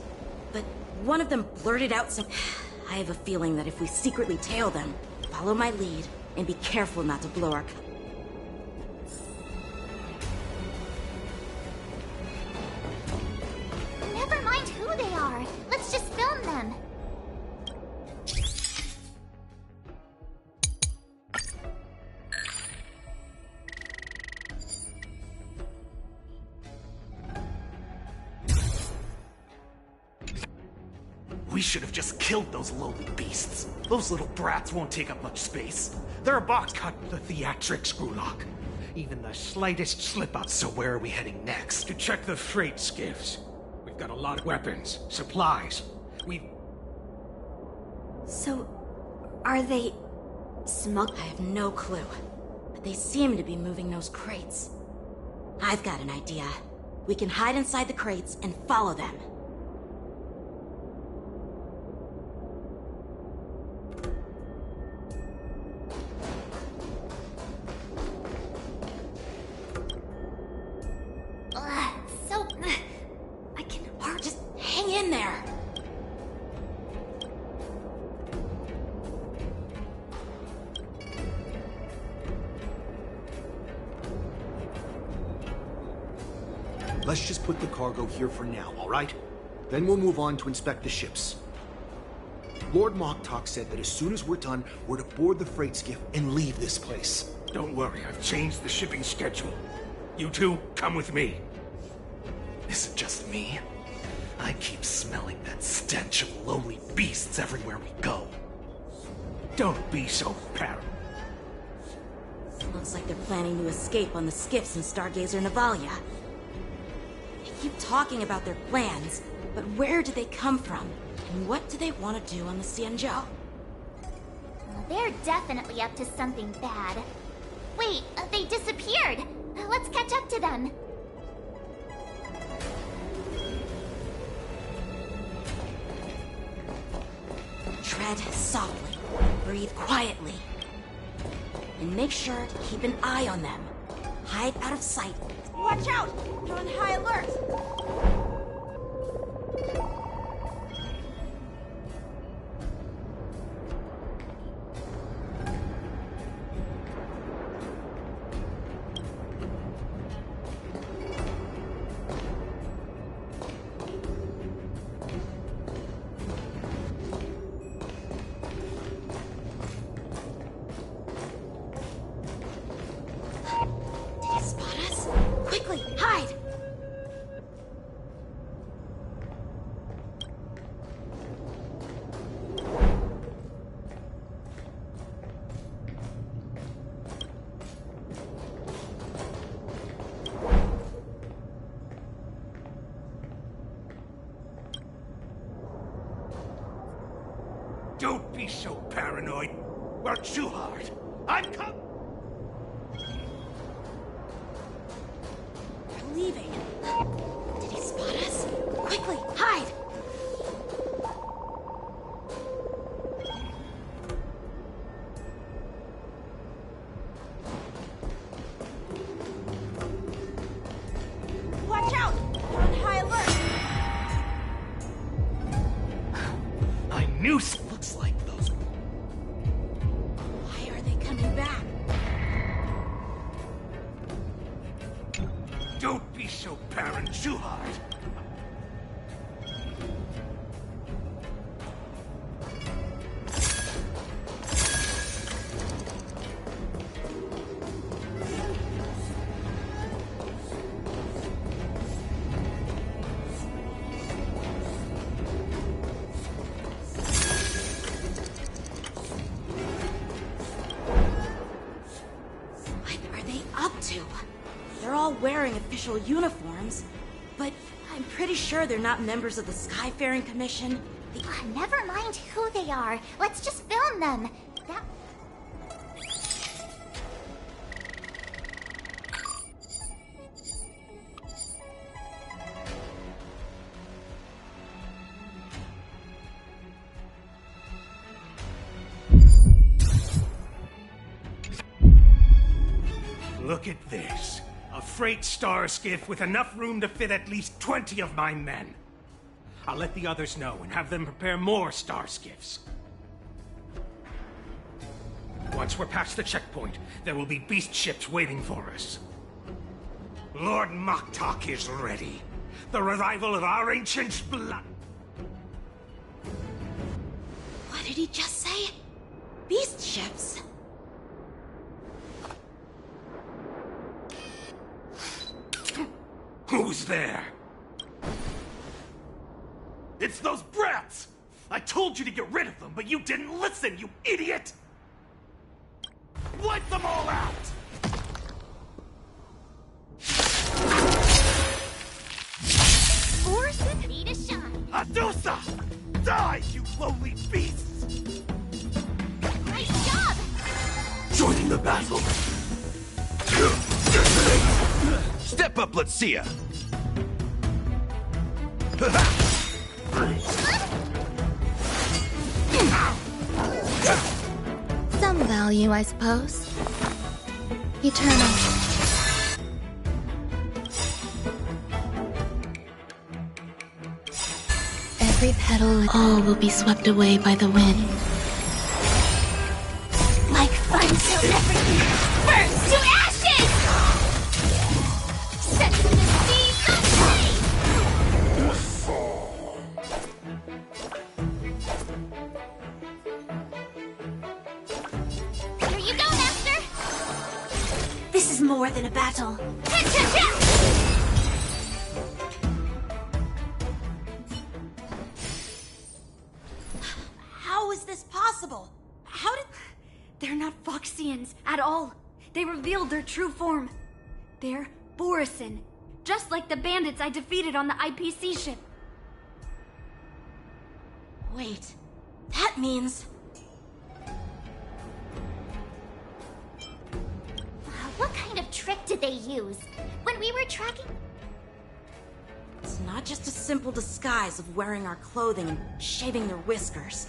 But one of them blurted out some... I have a feeling that if we secretly tail them, follow my lead, and be careful not to blow our... Never mind who they are. Let's just film them. We should have just killed those lowly beasts. Those little brats won't take up much space. They're a box cut the theatrics, Grulock. Even the slightest slip-up. So where are we heading next? To check the freight skiffs. We've got a lot of weapons, supplies. So, are they... smug? I have no clue. But they seem to be moving those crates. I've got an idea. We can hide inside the crates and follow them. I can hardly... Just hang in there! Let's just put the cargo here for now, all right? Then we'll move on to inspect the ships. Lord Moktok said that as soon as we're done, we're to board the freight skiff and leave this place. Don't worry, I've changed the shipping schedule. You two, come with me. Is it just me? I keep smelling that stench of lowly beasts everywhere we go. Don't be so paranoid. Looks like they're planning to escape on the skiffs in Stargazer Navalia. They keep talking about their plans, but where do they come from? And what do they want to do on the Xianzhou? They're definitely up to something bad. Wait, they disappeared. Let's catch up to them. Tread softly, breathe quietly, and make sure to keep an eye on them. Hide out of sight. Watch out! You're on high alert! Did he spot us? Quickly, hide! Don't be so paranoid. Work too hard. I'm coming. They're leaving. Did he spot us? Quickly, hide! Watch out! You're on high alert! I knew so. Looks like those. Why are they coming back? Don't be so paranoid. Too hard. What are they up to? They're all wearing official uniforms, but I'm pretty sure they're not members of the Skyfaring Commission Never mind who they are. Let's just film them. That... Look at this. A freight star skiff with enough room to fit at least 20 of my men. I'll let the others know and have them prepare more star skiffs. Once we're past the checkpoint, there will be beast ships waiting for us. Lord Moktok is ready. The revival of our ancient blood. What did he just say? Beast ships? Who's there? It's those brats! I told you to get rid of them, but you didn't listen, you idiot! Wipe them all out! Orson, need a shine. Adusa! Die, you lowly beasts! Great job! Joining the battle! Step up, let's see ya! Some value, I suppose. Eternal. Every petal, all will be swept away by the wind. Like fun till everything burns to ashes! Set the seeds aflame! Here you go, Master! This is more than a battle. How is this possible? How did... They're not Foxians at all. They revealed their true form. They're Borisin, just like the bandits I defeated on the IPC ship. Wait, that means... What kind of trick did they use? When we were tracking... It's not just a simple disguise of wearing our clothing and shaving their whiskers.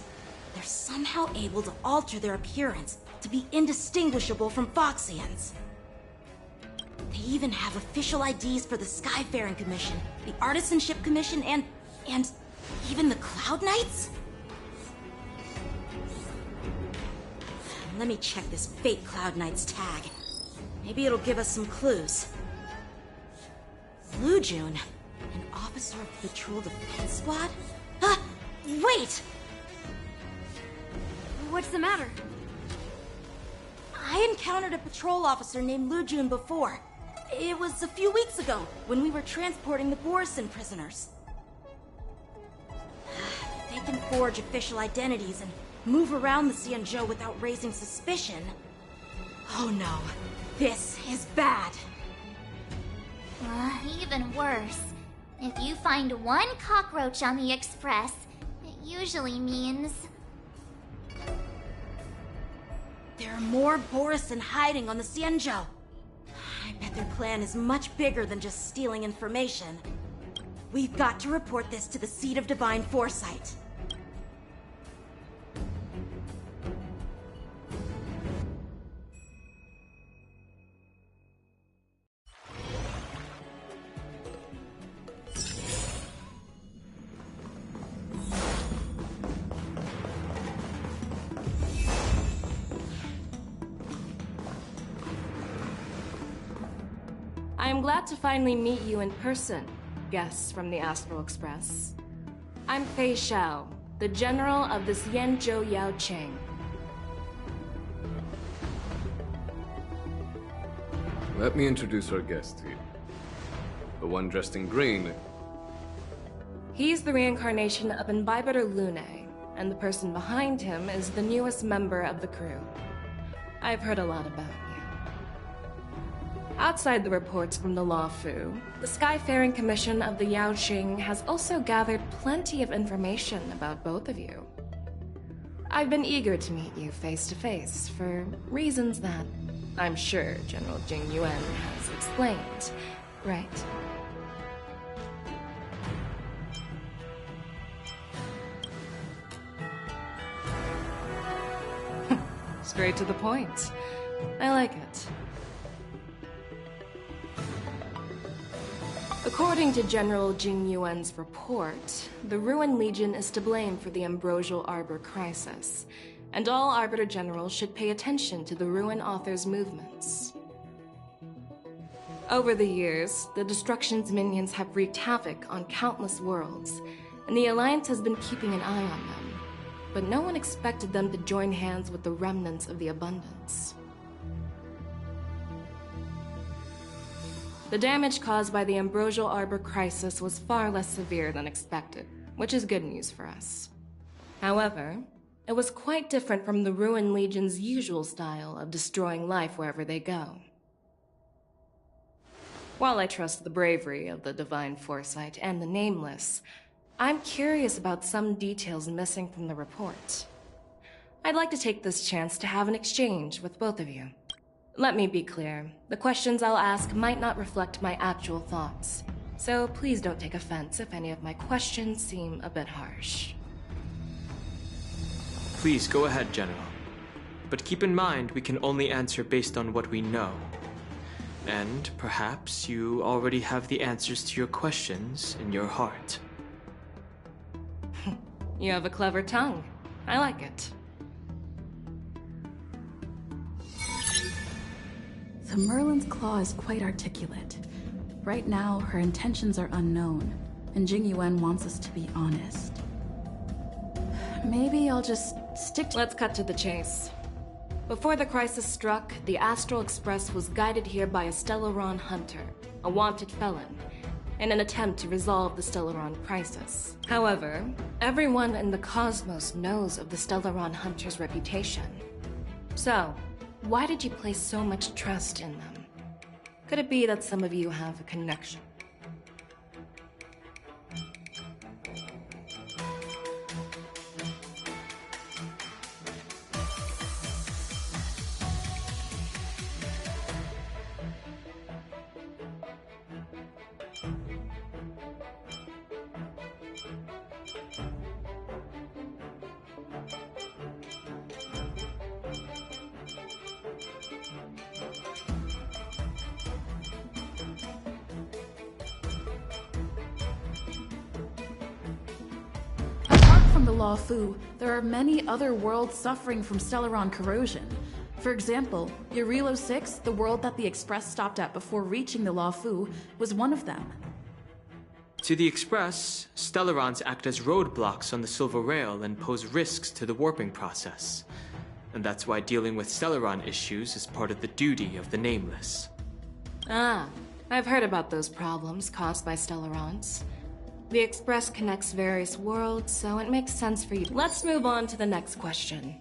They're somehow able to alter their appearance to be indistinguishable from Foxians. They even have official IDs for the Skyfaring Commission, the Artisanship Commission, and even the Cloud Knights? Let me check this fake Cloud Knight's tag. Maybe it'll give us some clues. Lujun, an officer of the Patrol Defense Squad? Wait! What's the matter? I encountered a patrol officer named Lujun before. It was a few weeks ago, when we were transporting the Borisin prisoners. They can forge official identities and move around the Xianzhou without raising suspicion. Oh no, this is bad. Even worse. If you find one cockroach on the Express, it usually means... There are more Borisin hiding on the Xianzhou. I bet their plan is much bigger than just stealing information. We've got to report this to the Seat of Divine Foresight. I am glad to finally meet you in person, guests from the Astral Express. I'm Fei Xiao, the General of the Xianzhou Yaoqing. Let me introduce our guest to you. The one dressed in green. He's the reincarnation of Imbibitor Lune, and the person behind him is the newest member of the crew. I've heard a lot about you. Outside the reports from the Luofu, the Skyfaring Commission of the Yaoqing has also gathered plenty of information about both of you. I've been eager to meet you face to face for reasons that I'm sure General Jing Yuan has explained, right? Straight to the point. I like it. According to General Jing Yuan's report, the Ruin Legion is to blame for the Ambrosial Arbor crisis, and all Arbiter Generals should pay attention to the Ruin Author's movements. Over the years, the Destruction's minions have wreaked havoc on countless worlds, and the Alliance has been keeping an eye on them, but no one expected them to join hands with the remnants of the Abundance. The damage caused by the Ambrosial Arbor crisis was far less severe than expected, which is good news for us. However, it was quite different from the Ruin Legion's usual style of destroying life wherever they go. While I trust the bravery of the Divine Foresight and the Nameless, I'm curious about some details missing from the report. I'd like to take this chance to have an exchange with both of you. Let me be clear, the questions I'll ask might not reflect my actual thoughts, so please don't take offense if any of my questions seem a bit harsh. Please go ahead, General. But keep in mind we can only answer based on what we know. And perhaps you already have the answers to your questions in your heart. You have a clever tongue. I like it. The Merlin's Claw is quite articulate. Right now, her intentions are unknown, and Jing Yuan wants us to be honest. Maybe I'll just stick to— Let's cut to the chase. Before the crisis struck, the Astral Express was guided here by a Stellaron hunter, a wanted felon, in an attempt to resolve the Stellaron crisis. However, everyone in the cosmos knows of the Stellaron hunter's reputation. So, why did you place so much trust in them? Could it be that some of you have a connection? From the Luofu, there are many other worlds suffering from Stellaron corrosion. For example, Eurilo 6, the world that the Express stopped at before reaching the Luofu, was one of them. To the Express, Stellarons act as roadblocks on the Silver Rail and pose risks to the warping process. And that's why dealing with Stellaron issues is part of the duty of the Nameless. Ah, I've heard about those problems caused by Stellarons. The Express connects various worlds, so it makes sense for you. Let's move on to the next question.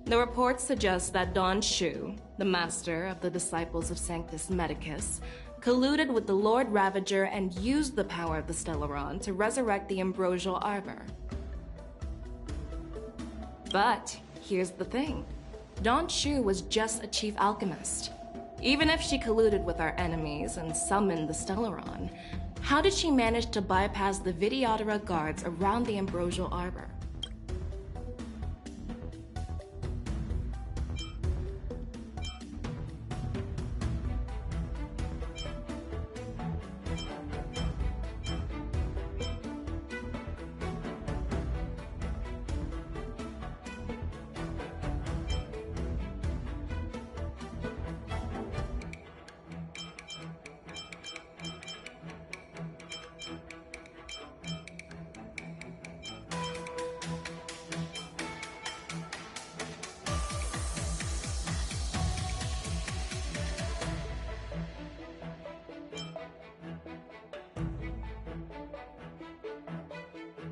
The report suggests that Don Shu, the master of the Disciples of Sanctus Medicus, colluded with the Lord Ravager and used the power of the Stellaron to resurrect the Ambrosial Arbor. But here's the thing. Don Shu was just a chief alchemist. Even if she colluded with our enemies and summoned the Stellaron, how did she manage to bypass the Videodora guards around the Ambrosial Arbor?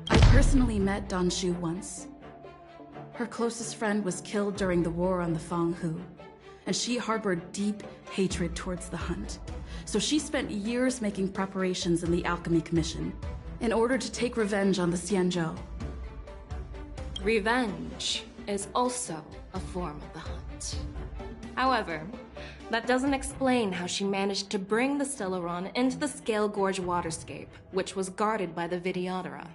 I personally met Don Shu once. Her closest friend was killed during the war on the Fanghu. and she harbored deep hatred towards the hunt. So she spent years making preparations in the Alchemy Commission in order to take revenge on the Xianzhou. Revenge is also a form of the hunt. However, that doesn't explain how she managed to bring the Stellaron into the Scale Gorge waterscape, which was guarded by the Videodora.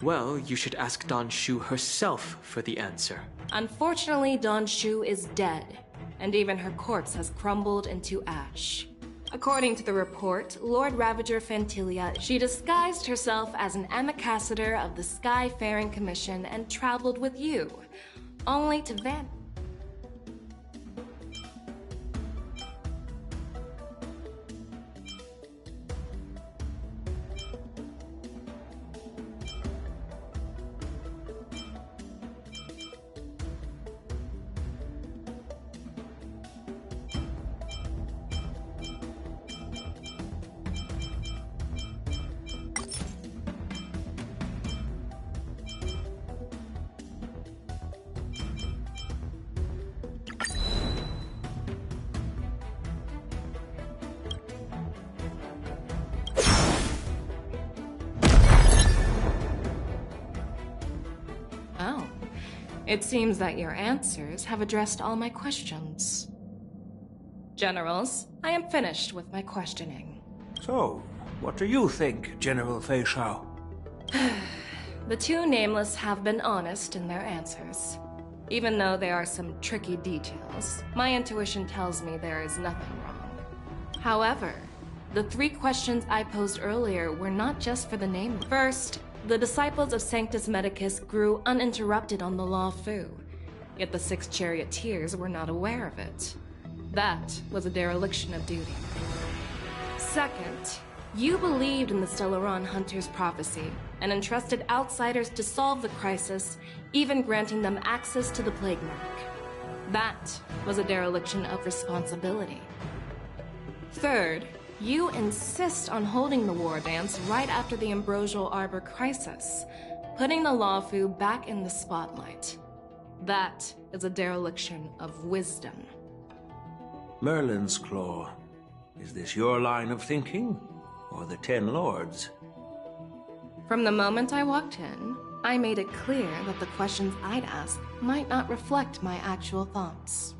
Well, you should ask Don Shu herself for the answer. Unfortunately, Don Shu is dead, and even her corpse has crumbled into ash. According to the report, Lord Ravager Fantilia, she disguised herself as an ambassador of the Skyfaring Commission and traveled with you, only to vanish. Oh, it seems that your answers have addressed all my questions. Generals, I am finished with my questioning. So, what do you think, General Fei Shao? The two nameless have been honest in their answers. Even though there are some tricky details, my intuition tells me there is nothing wrong. However, the three questions I posed earlier were not just for the nameless. First, the disciples of Sanctus Medicus grew uninterrupted on the Law Fu, yet the 6 charioteers were not aware of it. That was a dereliction of duty. Second, you believed in the Stellaron Hunter's prophecy and entrusted outsiders to solve the crisis, even granting them access to the Plague Mark. That was a dereliction of responsibility. Third, you insist on holding the war dance right after the Ambrosial Arbor crisis, putting the Lawfu back in the spotlight. That is a dereliction of wisdom. Merlin's Claw. Is this your line of thinking, or the Ten Lords? From the moment I walked in, I made it clear that the questions I'd ask might not reflect my actual thoughts.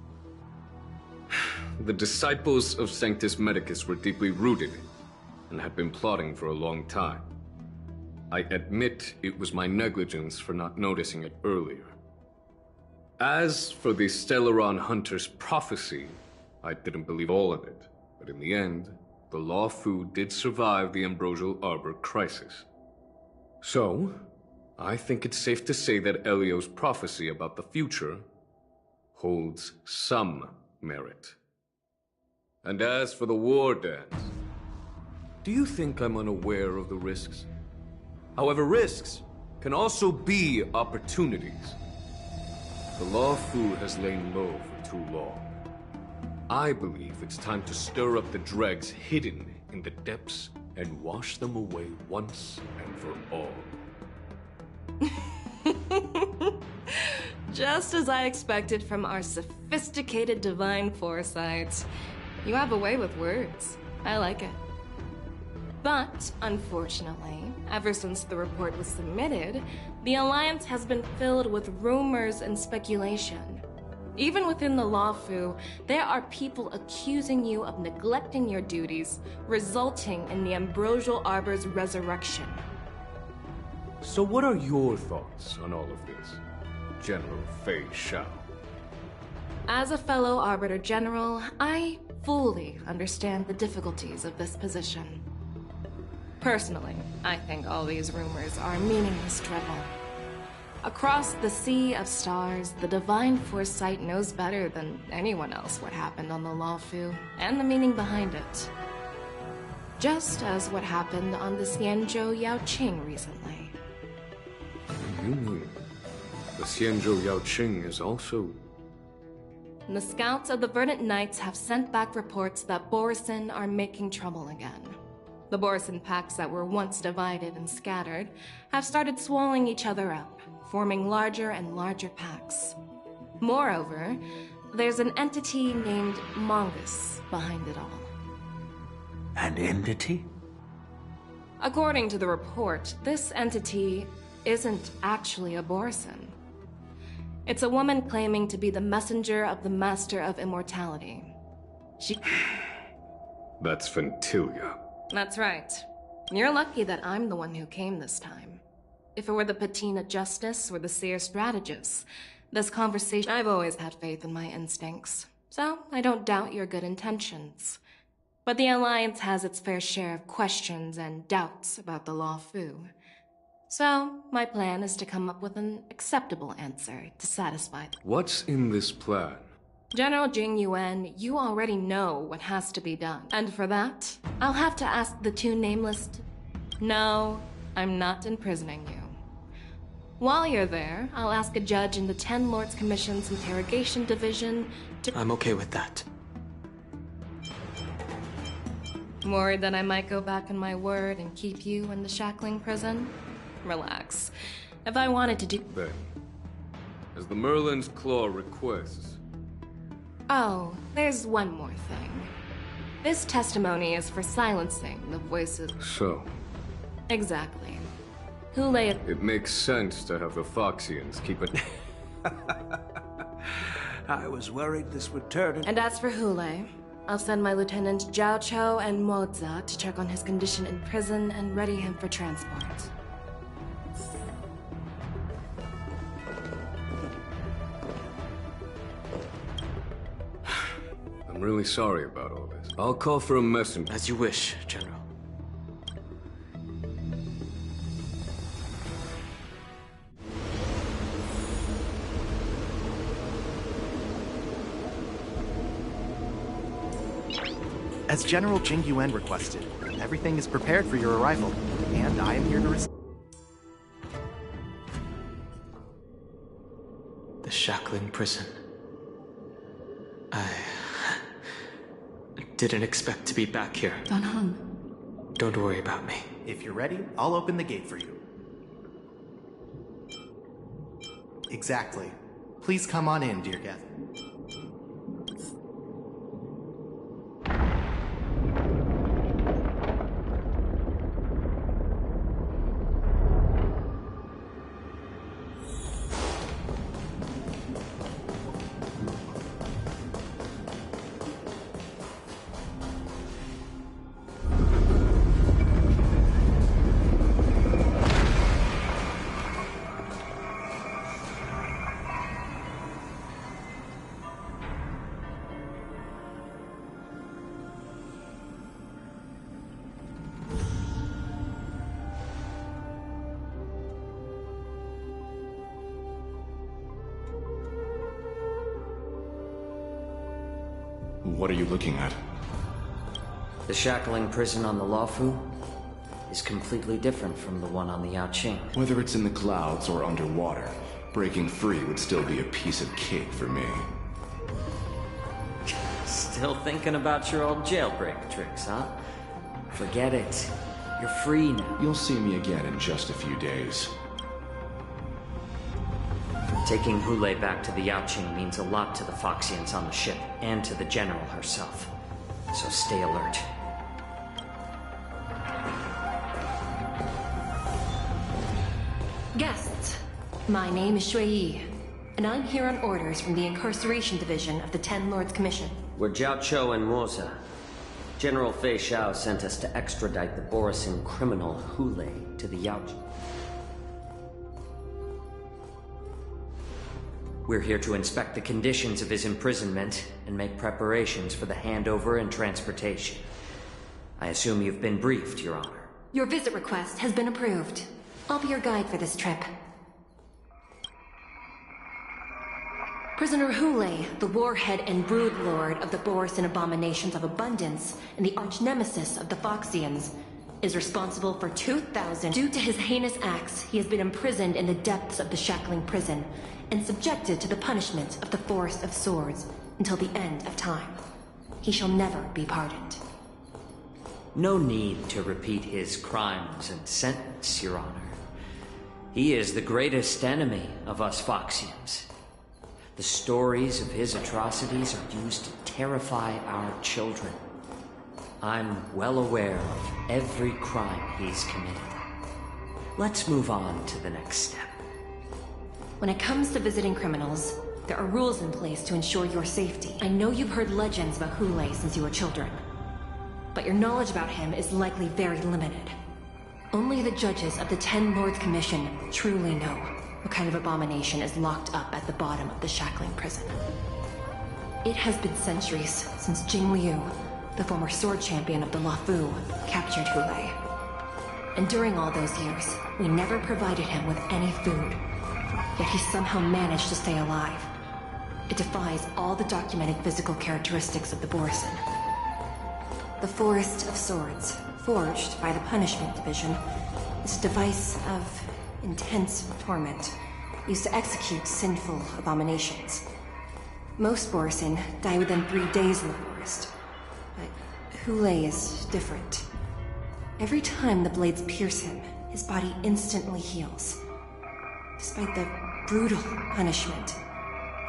The disciples of Sanctus Medicus were deeply rooted and had been plotting for a long time. I admit it was my negligence for not noticing it earlier. As for the Stellaron Hunter's prophecy, I didn't believe all of it, but in the end, the Law Fu did survive the Ambrosial Arbor crisis. So, I think it's safe to say that Elio's prophecy about the future holds some merit. And as for the war dance, do you think I'm unaware of the risks? However, risks can also be opportunities. The Law Fu has lain low for too long. I believe it's time to stir up the dregs hidden in the depths and wash them away once and for all. Just as I expected from our sophisticated divine foresight. You have a way with words. I like it. But, unfortunately, ever since the report was submitted, the Alliance has been filled with rumors and speculation. Even within the Law Fu, there are people accusing you of neglecting your duties, resulting in the Ambrosial Arbor's resurrection. So what are your thoughts on all of this, General Fei Shao? As a fellow Arbiter General, I fully understand the difficulties of this position. Personally, I think all these rumors are meaningless drivel. Across the sea of stars, the divine foresight knows better than anyone else what happened on the Law Fu and the meaning behind it. Just as what happened on the Xianzhou Yaoqing recently. You mean the Xianzhou Yaoqing is also... The scouts of the Verdant Knights have sent back reports that Borisin are making trouble again. The Borisin packs that were once divided and scattered have started swallowing each other up, forming larger and larger packs. Moreover, there's an entity named Mongus behind it all. An entity? According to the report, this entity isn't actually a Borson. It's a woman claiming to be the messenger of the Master of Immortality. That's Ventilia. That's right. You're lucky that I'm the one who came this time. If it were the Patina Justice or the Seer Strategist, this conversation... I've always had faith in my instincts, so I don't doubt your good intentions. But the Alliance has its fair share of questions and doubts about the Law Fu. So, my plan is to come up with an acceptable answer to satisfy them. What's in this plan? General Jing Yuan, you already know what has to be done. And for that, I'll have to ask the two nameless... No, I'm not imprisoning you. While you're there, I'll ask a judge in the Ten Lords Commission's Interrogation Division to... I'm okay with that. Worried that I might go back on my word and keep you in the shackling prison? Relax. If I wanted to do... Then, as the Merlin's Claw requests... Oh, there's one more thing. This testimony is for silencing the voices... So? Exactly. Hule... It makes sense to have the Foxians keep it... I was worried this would turn... And as for Hule, I'll send my lieutenants Zhao Cho and Moza to check on his condition in prison and ready him for transport. I'm really sorry about all this. I'll call for a messenger. As you wish, General. As General Jing Yuan requested, everything is prepared for your arrival, and I am here to receive... The shackling prison. I didn't expect to be back here. Don Hung. Don't worry about me. If you're ready, I'll open the gate for you. Exactly. Please come on in, dear Geth. What are you looking at? The shackling prison on the Luofu is completely different from the one on the Yaoqing. Whether it's in the clouds or underwater, breaking free would still be a piece of cake for me. Still thinking about your old jailbreak tricks, huh? Forget it. You're free now. You'll see me again in just a few days. Taking Hule back to the Yaoqing means a lot to the Foxians on the ship, and to the General herself. So stay alert. Guests, my name is Shui Yi, and I'm here on orders from the Incarceration Division of the Ten Lords Commission. We're Zhao Cho and Moza. General Fei Xiao sent us to extradite the Borisin criminal Hule to the Yaoqing. We're here to inspect the conditions of his imprisonment and make preparations for the handover and transportation. I assume you've been briefed, Your Honor. Your visit request has been approved. I'll be your guide for this trip. Prisoner Hule, the warhead and broodlord of the Borisin Abominations of Abundance and the arch-nemesis of the Foxians, is responsible for 2,000. Due to his heinous acts, he has been imprisoned in the depths of the shackling prison and subjected to the punishment of the Forest of Swords until the end of time. He shall never be pardoned. No need to repeat his crimes and sentence, Your Honor. He is the greatest enemy of us Foxians. The stories of his atrocities are used to terrify our children. I'm well aware of every crime he's committed. Let's move on to the next step. When it comes to visiting criminals, there are rules in place to ensure your safety. I know you've heard legends about Hule since you were children, but your knowledge about him is likely very limited. Only the judges of the Ten Lords Commission truly know what kind of abomination is locked up at the bottom of the shackling prison. It has been centuries since Jing Liu, the former sword champion of the Luofu, captured Hule. And during all those years, we never provided him with any food. Yet he somehow managed to stay alive. It defies all the documented physical characteristics of the Borisin. The Forest of Swords, forged by the Punishment Division, is a device of intense torment, used to execute sinful abominations. Most Borisin die within 3 days in the forest, but Hule is different. Every time the blades pierce him, his body instantly heals. Despite the brutal punishment,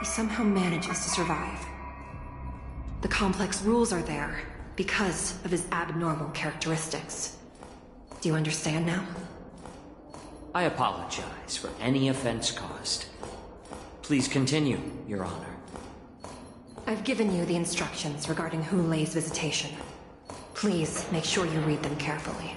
he somehow manages to survive. The complex rules are there because of his abnormal characteristics. Do you understand now? I apologize for any offense caused. Please continue, Your Honor. I've given you the instructions regarding Hule's visitation. Please make sure you read them carefully.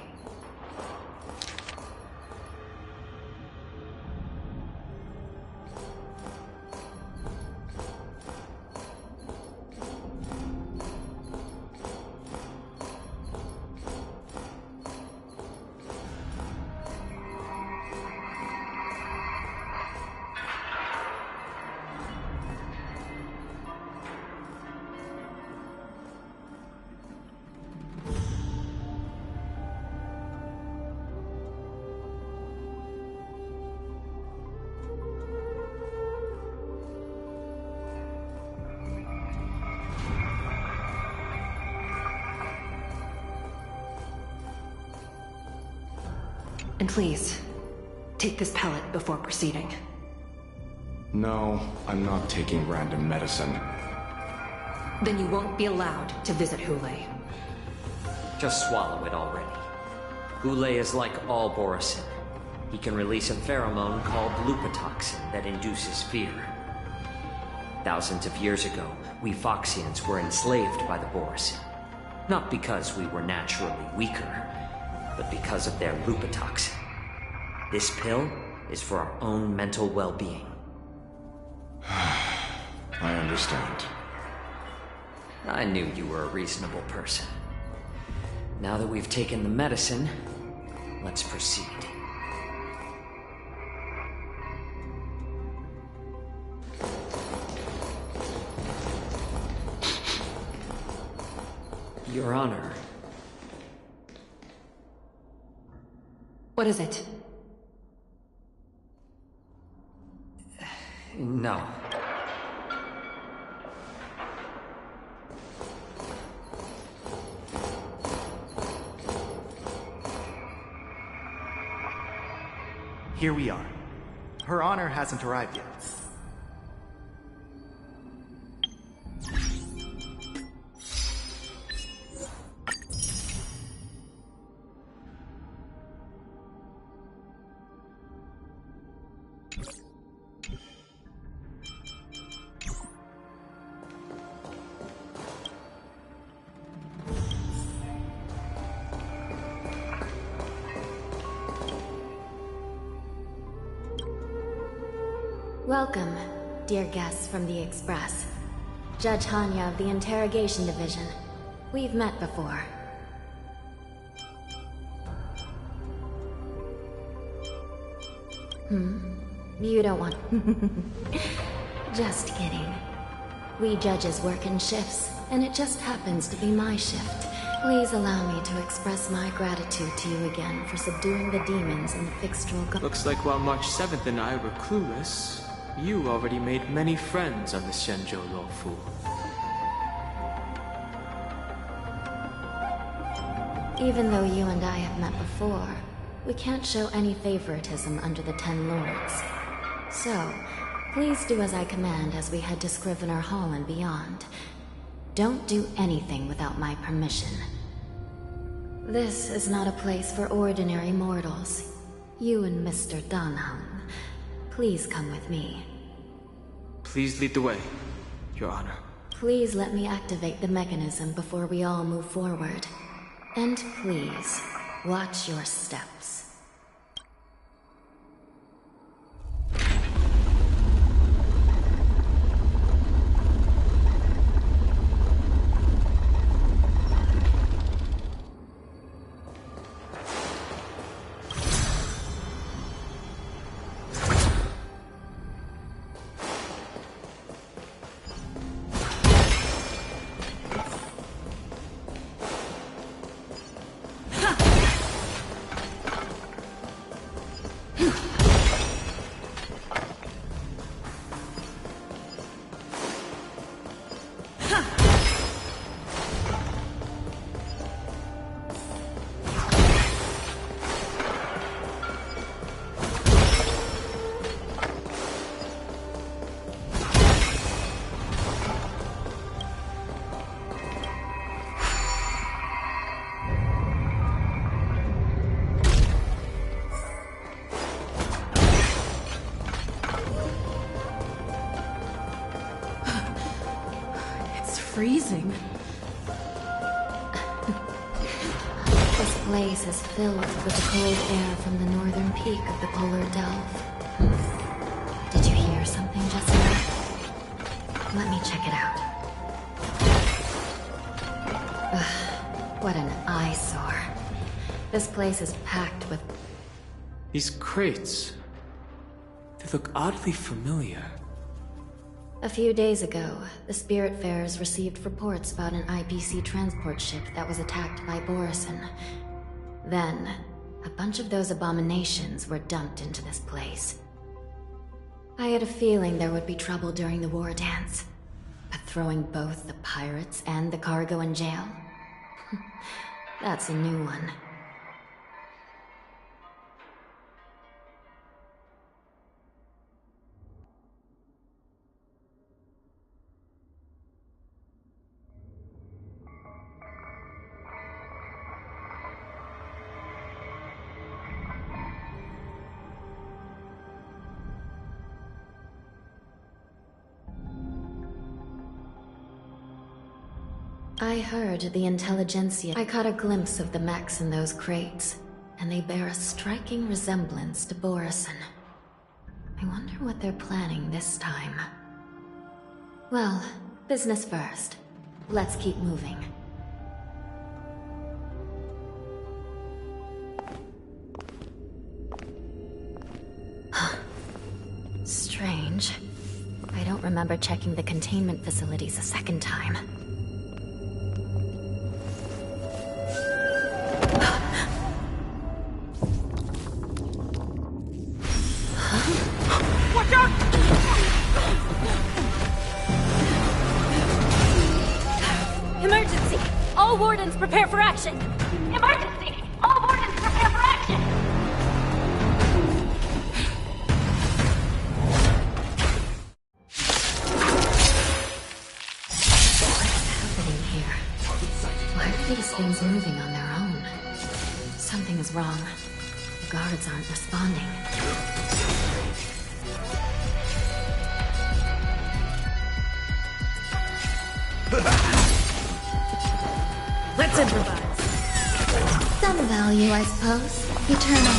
And please, take this pellet before proceeding. No, I'm not taking random medicine. Then you won't be allowed to visit Hule. Just swallow it already. Hule is like all Borisin. He can release a pheromone called lupatoxin that induces fear. Thousands of years ago, we Foxians were enslaved by the Borisin. Not because we were naturally weaker, but because of their lupatoxin. This pill is for our own mental well-being. I understand. I knew you were a reasonable person. Now that we've taken the medicine, let's proceed. Your Honor. What is it? No. Here we are. Her Honor hasn't arrived yet. Welcome, dear guests from the Express. Judge Hanya of the Interrogation Division. We've met before. You don't want... Just kidding. We judges work in shifts, and it just happens to be my shift. Please allow me to express my gratitude to you again for subduing the demons in the Fixtral... Looks like while March 7th and I were clueless, you already made many friends on the Shenzhou Luofu. Even though you and I have met before, we can't show any favoritism under the Ten Lords. So, Please do as I command as we head to Scrivener Hall and beyond. Don't do anything without my permission. This is not a place for ordinary mortals. You and Mr. Dunham, please come with me. Please lead the way, Your Honor. Please let me activate the mechanism before we all move forward. And please, watch your steps. Freezing. This place is filled with the cold air from the northern peak of the polar delve. Did you hear something just now? Let me check it out. Ugh, what an eyesore. This place is packed with... These crates... they look oddly familiar. A few days ago, the Spiritfarers received reports about an IPC transport ship that was attacked by Borison. Then, a bunch of those abominations were dumped into this place. I had a feeling there would be trouble during the war dance, but throwing both the pirates and the cargo in jail? That's a new one. I heard the intelligentsia. I caught a glimpse of the mechs in those crates, and they bear a striking resemblance to Borison. I wonder what they're planning this time. Well, business first. Let's keep moving. Strange. I don't remember checking the containment facilities a second time. Watch out! Emergency! All wardens prepare for action! Emergency! All wardens prepare for action! What's happening here? Why are these things moving on their own? Something is wrong. The guards aren't responding. Let's improvise. Some value, I suppose. Eternal.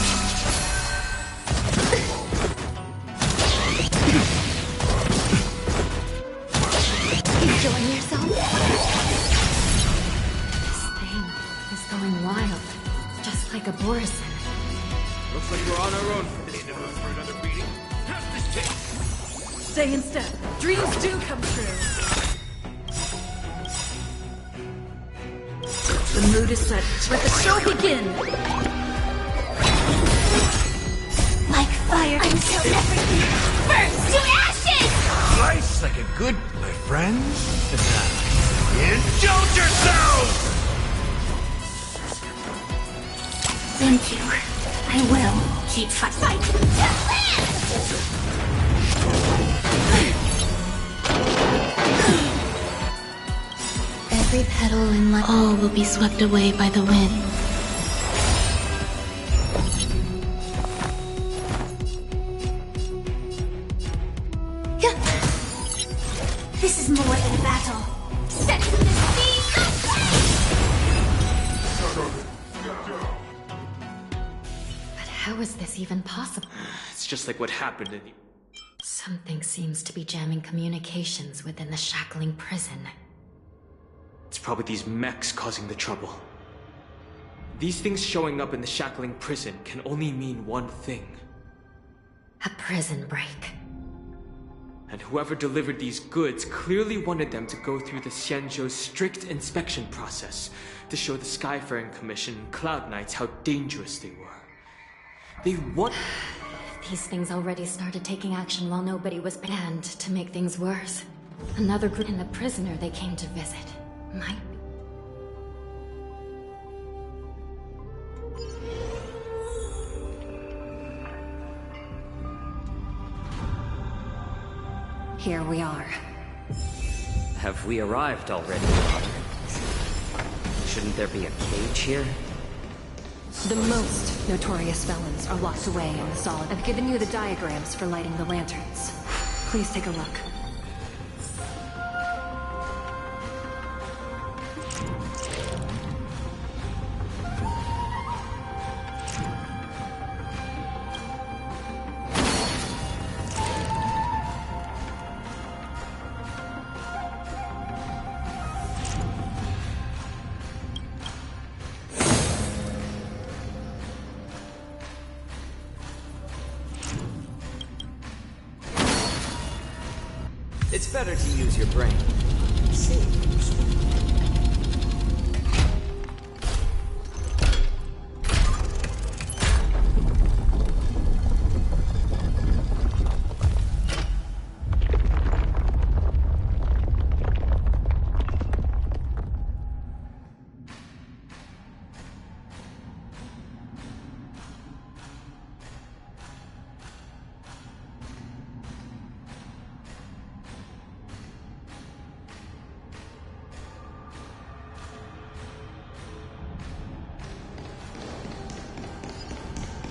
Enjoying yourself? This thing is going wild. Just like a Borison. Looks like we're on our own for this. Need to move for another beating. How's this taste? Stay in step. Dreams do come true. The mood is set. Let the show begin! Like fire until everything burns to ashes! Slice like a good, my friends. Indulge yourselves! Thank you. I will keep fighting. Every petal in life, all will be swept away by the wind. This is more than a battle. Set for the sea! But how is this even possible? It's just like what happened in the... Something seems to be jamming communications within the shackling prison. It's probably these mechs causing the trouble. These things showing up in the shackling prison can only mean one thing. A prison break. And whoever delivered these goods clearly wanted them to go through the Xianzhou's strict inspection process to show the Skyfaring Commission and Cloud Knights how dangerous they were. They want... These things already started taking action while nobody was banned to make things worse. Another group and the prisoner they came to visit might be. Here we are. Have we arrived already? Shouldn't there be a cage here? The most notorious felons are locked away in the solid. I've given you the diagrams for lighting the lanterns. Please take a look. It's better to use your brain.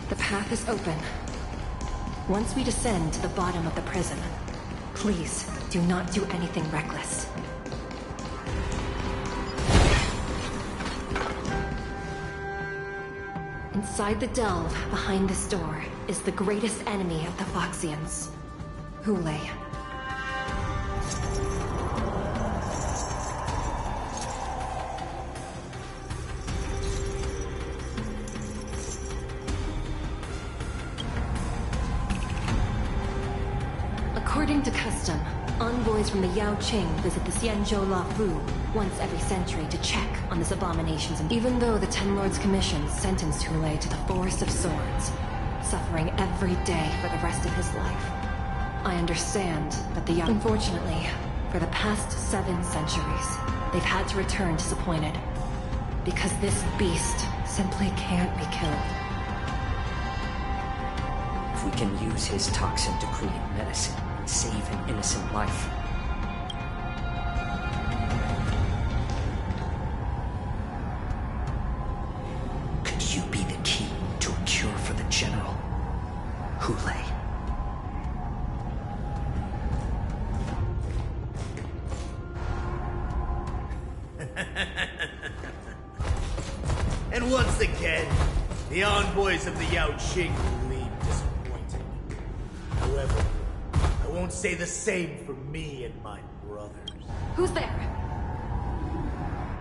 The path is open. Once we descend to the bottom of the prison, please do not do anything reckless. Inside the delve, behind this door, is the greatest enemy of the Foxians, Hule. According to custom, envoys from the Yao Qing visit the Xianzhou La Fu once every century to check on this abominations. And even though the Ten Lords Commission sentenced Hule to the Forest of Swords, suffering every day for the rest of his life, I understand that the Yao... Unfortunately, for the past 7 centuries, they've had to return disappointed. Because this beast simply can't be killed. If we can use his toxin to create medicine and save an innocent life. Could you be the key to a cure for the General? Hule. And once again, the envoys of the Yao Qing will leave disappointed. However, I won't say the same for me and my brothers. Who's there?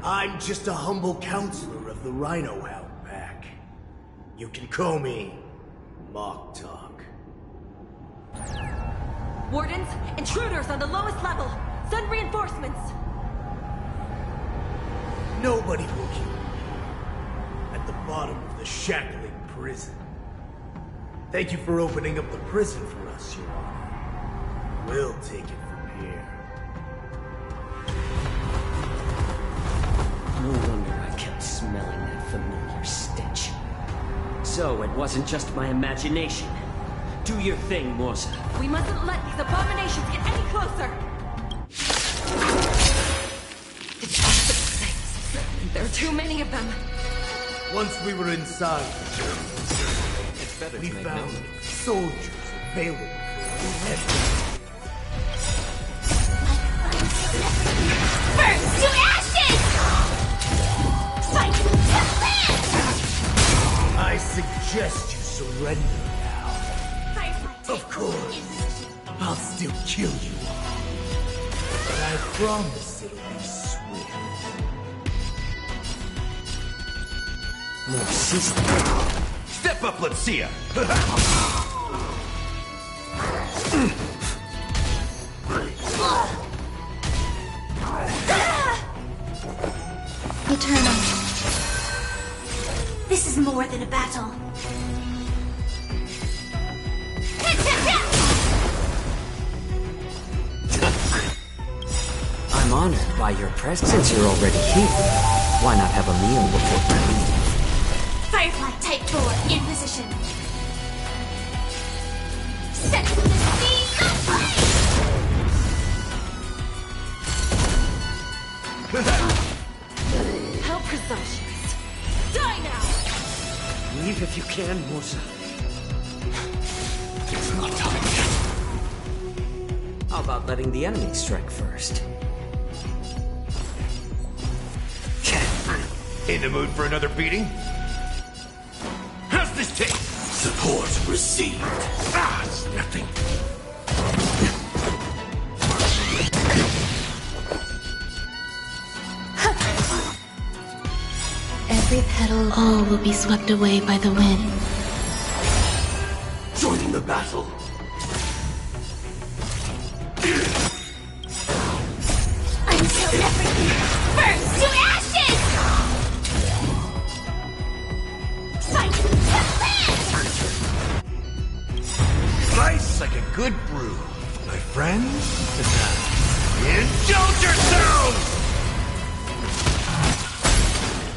I'm just a humble counselor of the Rhino Hound Pack. You can call me Mock Talk. Wardens, intruders on the lowest level! Send reinforcements! Nobody will kill me. At the bottom of the shackling prison. Thank you for opening up the prison for us, Your Honor. We'll take it from here. No wonder I kept smelling that familiar stench. So it wasn't just my imagination. Do your thing, Morsa. We mustn't let these abominations get any closer! There are too many of them. Once we were inside, It's better we to make found note. soldiers available for heavy. Burn to ashes! Fight to live! I suggest you surrender now. Of course, I'll still kill you all. But I promise it'll be swift. More sister. Step up, let's see ya! Eternal. This is more than a battle. I'm honored by your presence. Since you're already here, why not have a meal before we leave? Firefly Type 4 in position. Set the speed How presumptuous. Die now! Leave if you can, Musa. It's not time yet. How about letting the enemy strike first? In the mood for another beating? How's this taste? Support received. Ah, it's nothing. Every petal, all will be swept away by the wind. Joining the battle. until everything burns to ashes! Fight to live! Slice like a good brew, my friends. Indulge yourselves!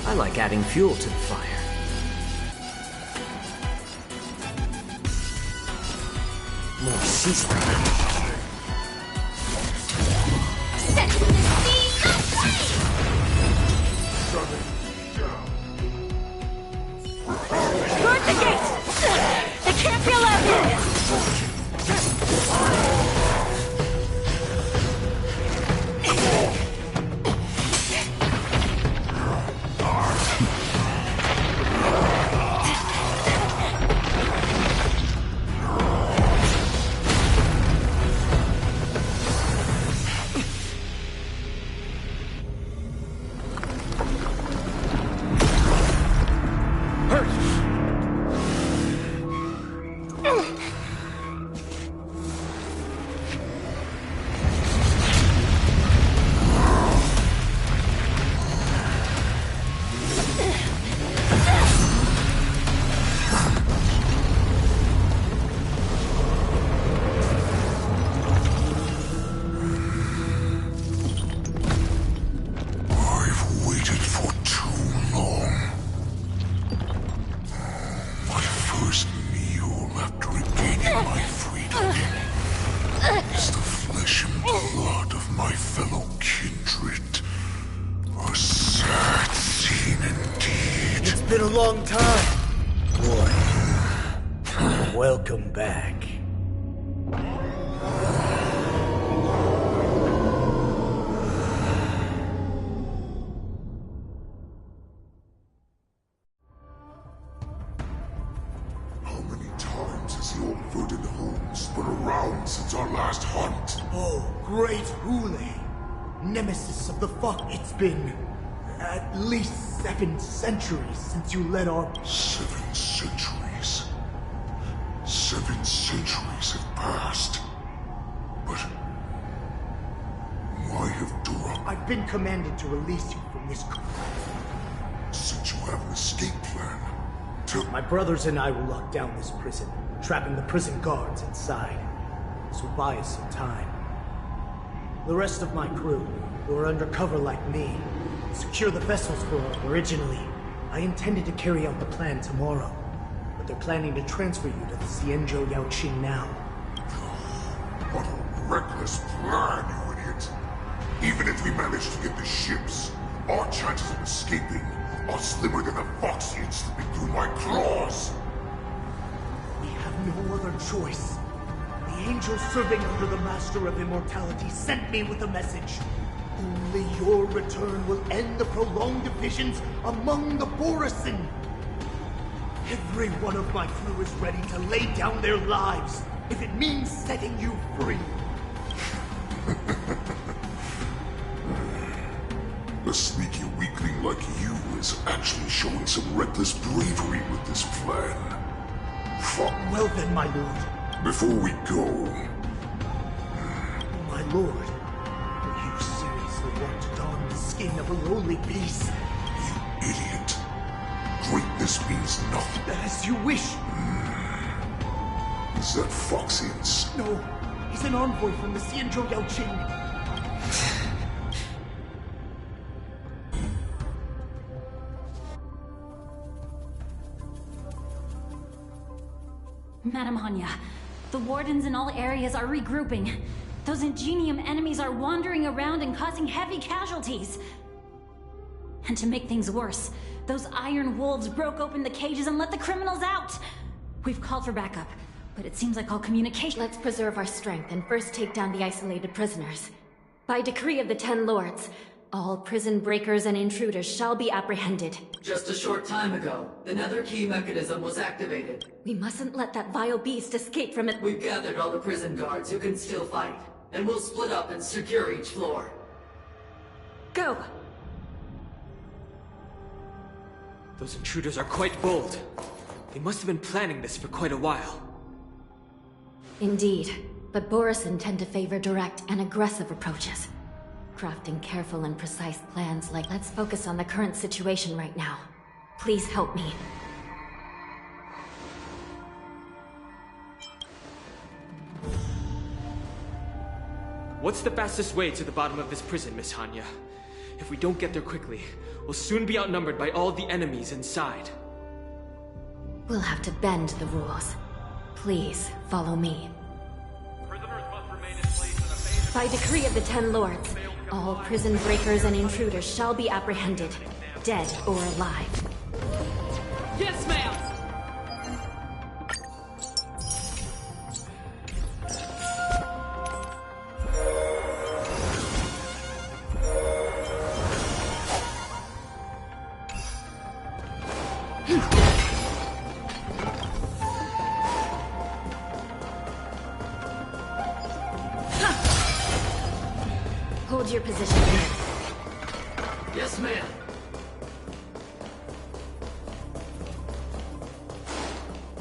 I like adding fuel to the fire. More seasoning. Set the sea aflame! Guard the gate! They can't be allowed in! Been a long time. Boy, welcome back. How many times has the old Verdant Holmes been around since our last hunt? Oh, great Hule, nemesis of the fuck. It's been at least 7 centuries since you led our... 7 centuries. 7 centuries have passed. But why have Dura... I've been commanded to release you from this... Since you have an escape plan, tell... My brothers and I will lock down this prison, trapping the prison guards inside. This will buy us some time. The rest of my crew, who are undercover like me, secure the vessels for us. Originally, I intended to carry out the plan tomorrow, but they're planning to transfer you to the Xianzhou Yaoqing now. What a reckless plan, you idiot! Even if we manage to get the ships, Our chances of escaping are slimmer than a Foxian slipping through my claws. We have no other choice. The angel serving under the Master of Immortality sent me with a message. Only your return will end the prolonged divisions among the Borisin. Every one of my crew is ready to lay down their lives if it means setting you free. A sneaky weakling like you is actually showing some reckless bravery with this plan. Fuck. Well then, my lord. Before we go... My lord, will you seriously want to don the skin of a lowly beast? You idiot. Greatness means nothing. As you wish. Is that Foxians? No, he's an envoy from the Xianzhou Yaoqing. Madam Hanya, the wardens in all areas are regrouping. Those Ingenium enemies are wandering around and causing heavy casualties. And to make things worse, those iron wolves broke open the cages and let the criminals out. We've called for backup, but it seems like all communication— Let's preserve our strength and first take down the isolated prisoners. By decree of the 10 Lords, all prison breakers and intruders shall be apprehended. Just a short time ago, the nether key mechanism was activated. We mustn't let that vile beast escape from it. We've gathered all the prison guards who can still fight, and we'll split up and secure each floor. Go! Those intruders are quite bold. They must have been planning this for quite a while. Indeed, but Borisin tend to favor direct and aggressive approaches. Crafting careful and precise plans like, let's focus on the current situation right now. Please help me. What's the fastest way to the bottom of this prison, Miss Hanya? If we don't get there quickly, we'll soon be outnumbered by all the enemies inside. We'll have to bend the rules. Please, follow me. By decree of the 10 Lords, all prison breakers and intruders shall be apprehended, dead or alive. Yes, ma'am! Hold your position here. Yes, ma'am.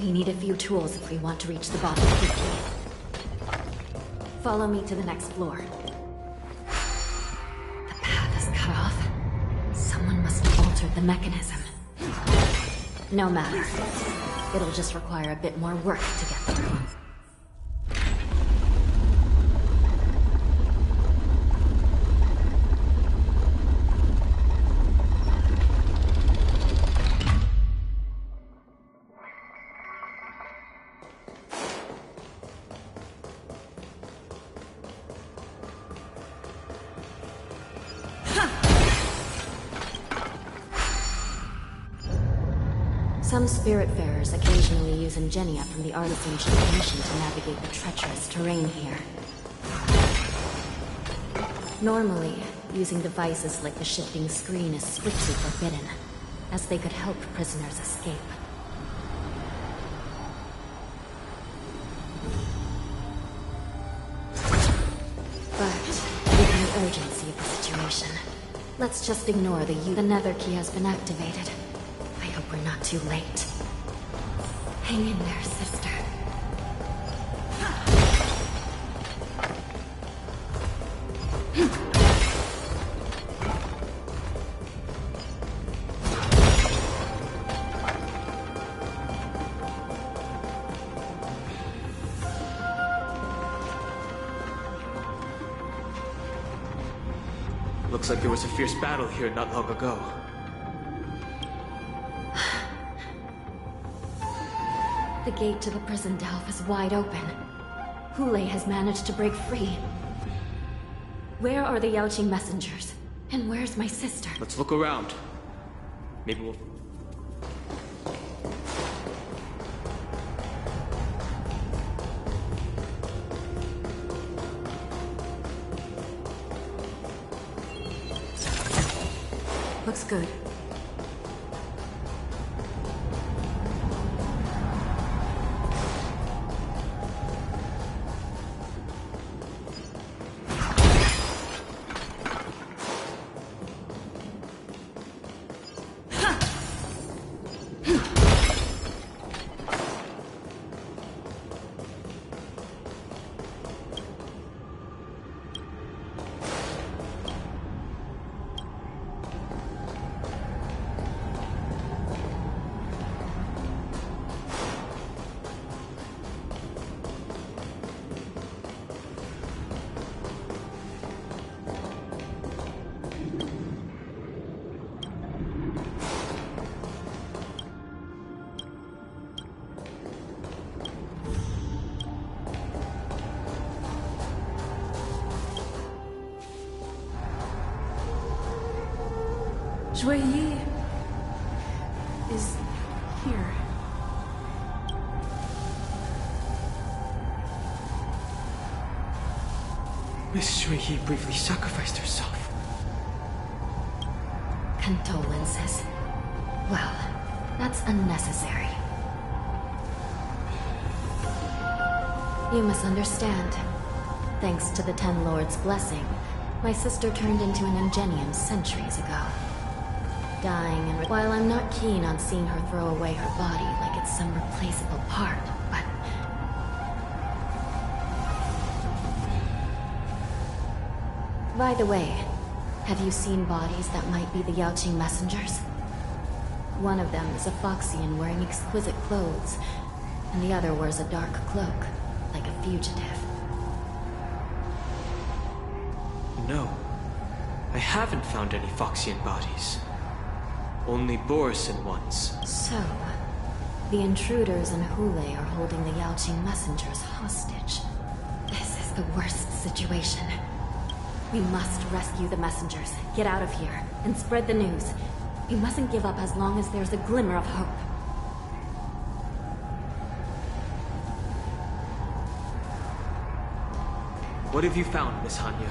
We need a few tools if we want to reach the bottom quickly. Follow me to the next floor. The path is cut off. Someone must have altered the mechanism. No matter. It'll just require a bit more work to get through. Some Spiritfarers occasionally use ingenia from the Artisan Nation to navigate the treacherous terrain here. Normally, using devices like the shifting screen is strictly forbidden, as they could help prisoners escape. But, given the urgency of the situation, let's just ignore the nether key has been activated. I hope we're not too late. Hang in there, sister. Looks like there was a fierce battle here not long ago. The gate to the prison delve is wide open. Hule has managed to break free. Where are the Yaoqing messengers? And where's my sister? Let's look around. Maybe we'll... Looks good. Shui Yi is here. Miss Shui Yi briefly sacrificed herself. Condolences. Well, that's unnecessary. You misunderstand. Thanks to the Ten Lords' blessing, my sister turned into an Ingenium centuries ago. Dying and while I'm not keen on seeing her throw away her body like it's some replaceable part, but... By the way, have you seen bodies that might be the Yaoqing messengers? One of them is a Foxian wearing exquisite clothes, and the other wears a dark cloak, like a fugitive. No. I haven't found any Foxian bodies. Only Borisin ones. So, the intruders and Hule are holding the Yaoqing messengers hostage. This is the worst situation. We must rescue the messengers, get out of here, and spread the news. We mustn't give up as long as there's a glimmer of hope. What have you found, Miss Hanya?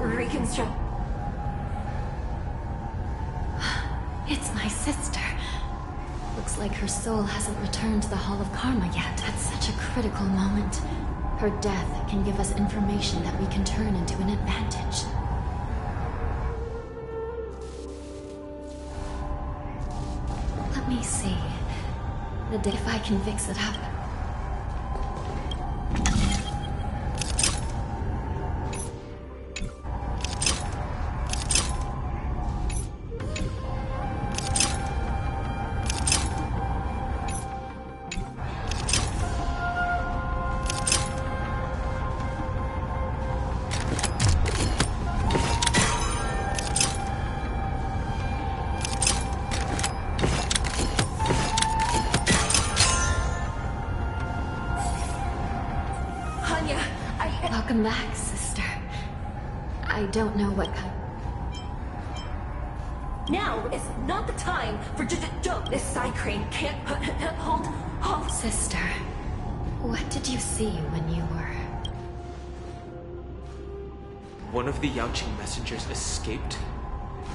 Reconstruct. It's my sister. Looks like her soul hasn't returned to the Hall of Karma yet. At such a critical moment, her death can give us information that we can turn into an advantage. Let me see. If I can fix it up. Welcome back, sister. I don't know what kind... Now is not the time for this side crane can't hold. Sister, what did you see when you were... One of the Yaoqing messengers escaped,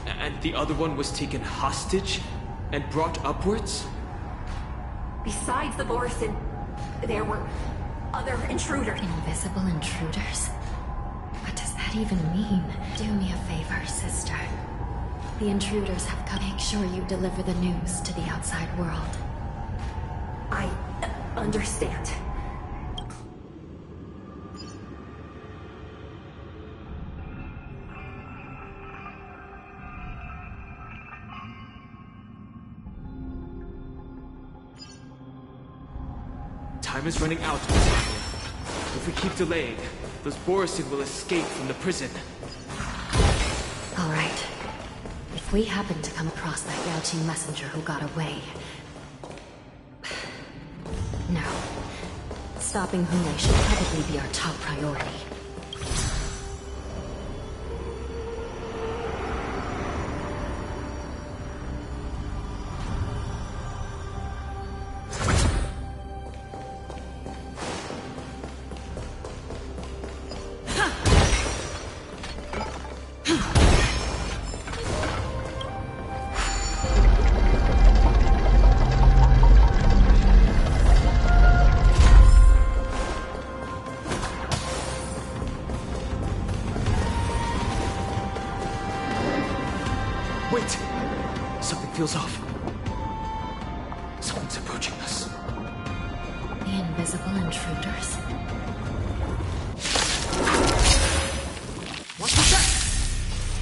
and the other one was taken hostage and brought upwards? Besides the Borisin, there were other intruders. Invisible intruders? What does that even mean? Do me a favor, sister. The intruders have come. Make sure you deliver the news to the outside world. I understand. Time is running out, Miss Hanya. If we keep delaying, those Borisin will escape from the prison. All right. If we happen to come across that Yaoqing messenger who got away... No. Stopping Hunlei should probably be our top priority. Wait! Something feels off. Someone's approaching us. The invisible intruders? What was that?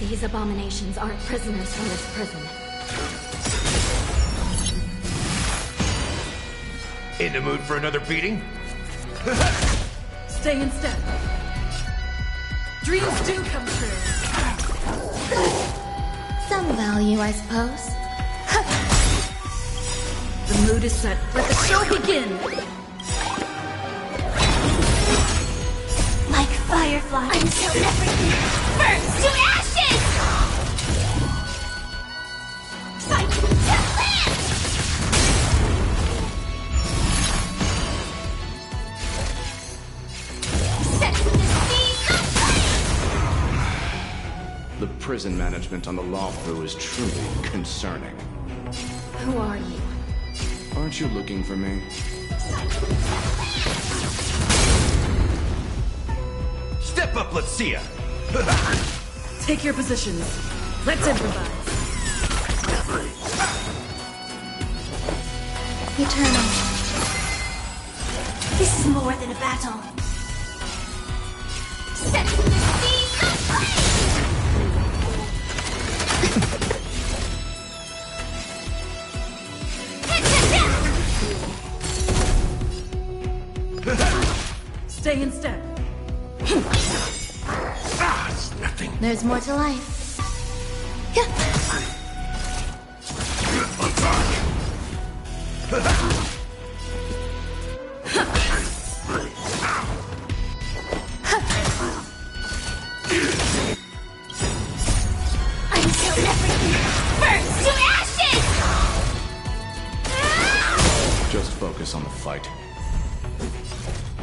These abominations aren't prisoners from this prison. In the mood for another beating? Stay in step. Dreams do come true. Some value, I suppose. The mood is set. Let the show begin! Like Firefly, until everything burns to ashes! Fight to live! Set the seas aflame! The prison management on the Lawfu is truly concerning. Who are you? Aren't you looking for me? Step up, let's see ya! Take your positions. Let's improvise. Eternal. This is more than a battle. Set the seas aflame! Stay in step. It's nothing. There's more to life. Until everything burns to ashes! Just focus on the fight.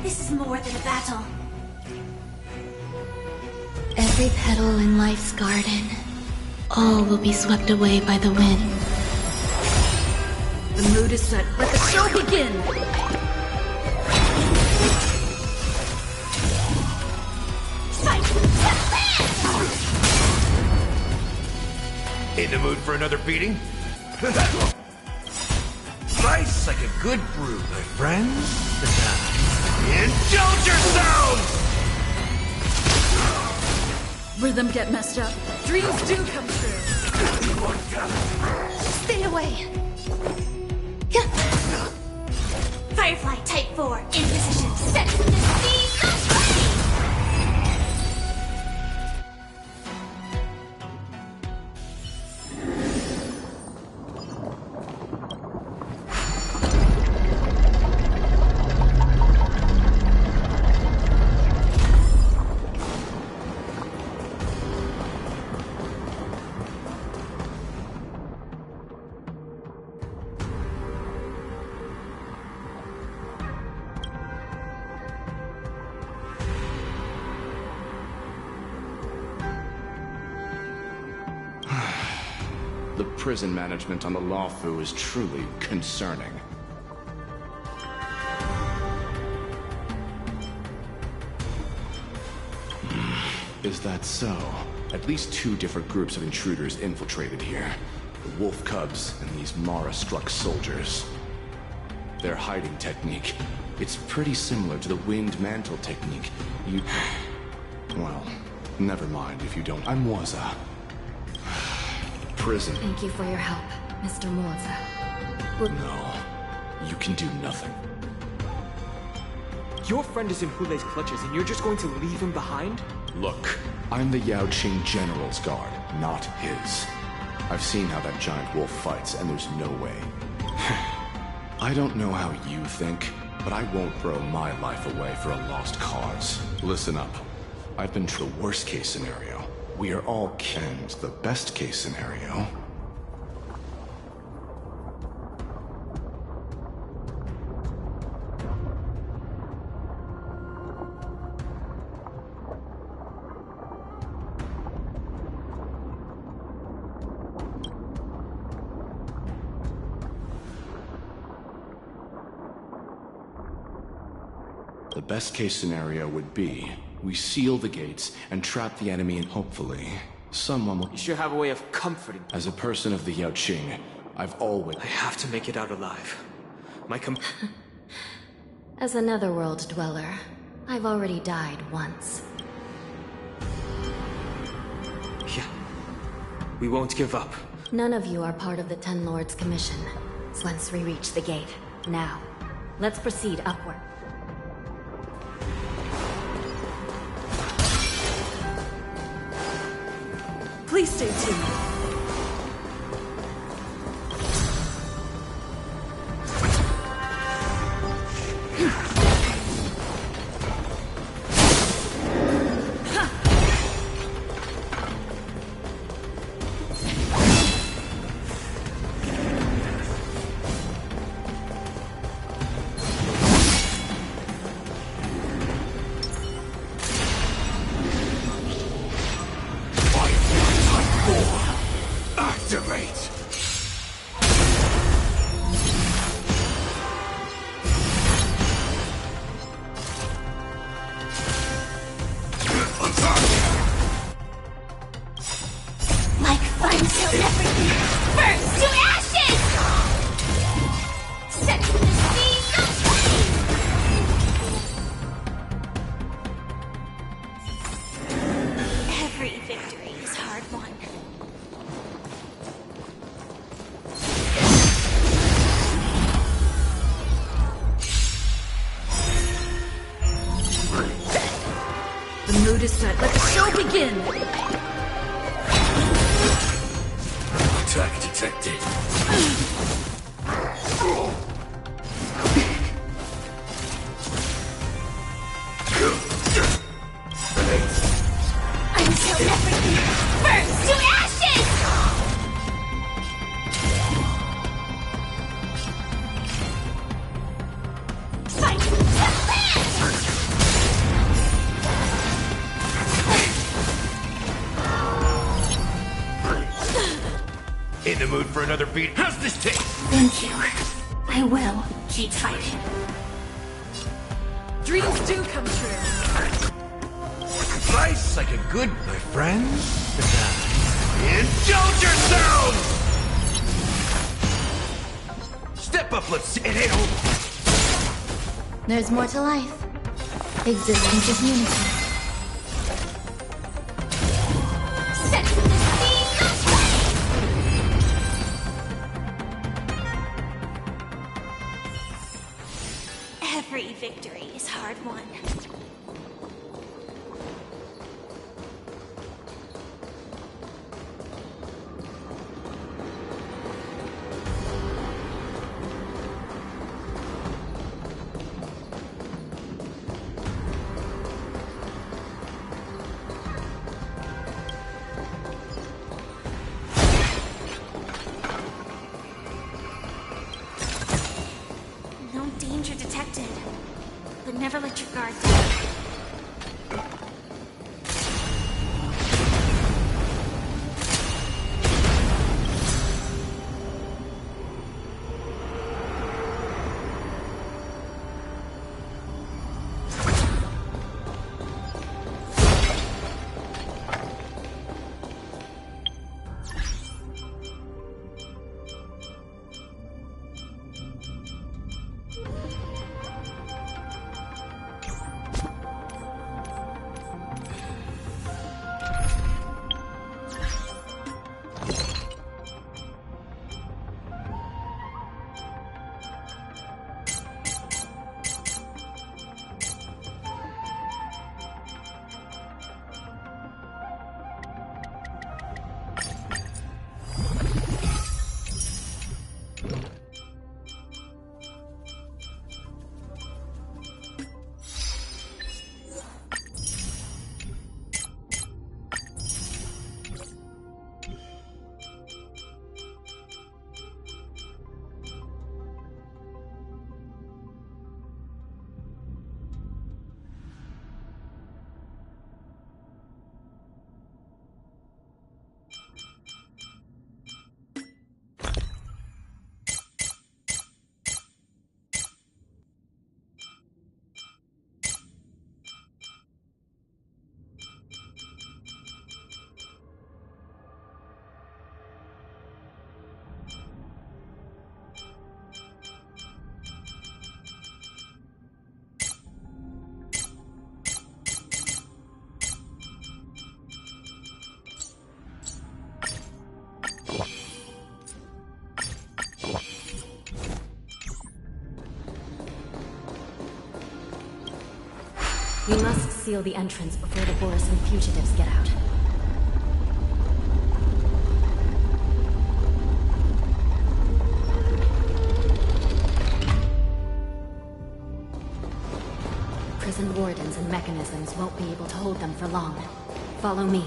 This is more than a battle. Every petal in life's garden, all will be swept away by the wind. The mood is set. Let the show begin! Fight to live! In the mood for another beating? Nice like a good brew, my friends. Indulge yourselves! Rhythm get messed up. Dreams do come true. Stay away! Firefly Type 4 in position. Set the seas aflame! The prison management on the Lawfu is truly concerning. Is that so? At least 2 different groups of intruders infiltrated here. The Wolf Cubs and these Mara-struck soldiers. Their hiding technique. It's pretty similar to the Winged Mantle technique. Well, never mind if you don't. I'm Waza. Prison. Thank you for your help, Mr. Moza. No. You can do nothing. Your friend is in Hulei's clutches and you're just going to leave him behind? Look, I'm the Yaoqing General's guard, not his. I've seen how that giant wolf fights, and there's no way. I don't know how you think, but I won't throw my life away for a lost cause. Listen up. I've been to the worst case scenario. We are all killed. The best case scenario. The best case scenario would be we seal the gates and trap the enemy, and hopefully someone will... You sure have a way of comforting. As a person of the Yao Qing, I've always... I have to make it out alive. As a netherworld dweller, I've already died once. Yeah. We won't give up. None of you are part of the Ten Lords Commission. Once we reach the gate. Now, let's proceed upward. Please stay tuned. Activate! Like fun till everything burns to ashes! Set the seas aflame! Every victory is hard won. The mood is set. Let the show begin! Attack detected. Until everything burns to ashes! Fight to land! In the mood for another beat? How's this taste? Thank you. I will keep fighting. Dreams do come true. Nice like a good, my friend. Indulge yourselves! Step up, let's see it ain't over. There's more to life. Existence is unity. Set the seas aflame! Every victory is hard won. No danger detected, but never let your guard down. We must seal the entrance before the Boris and fugitives get out. Prison wardens and mechanisms won't be able to hold them for long. Follow me.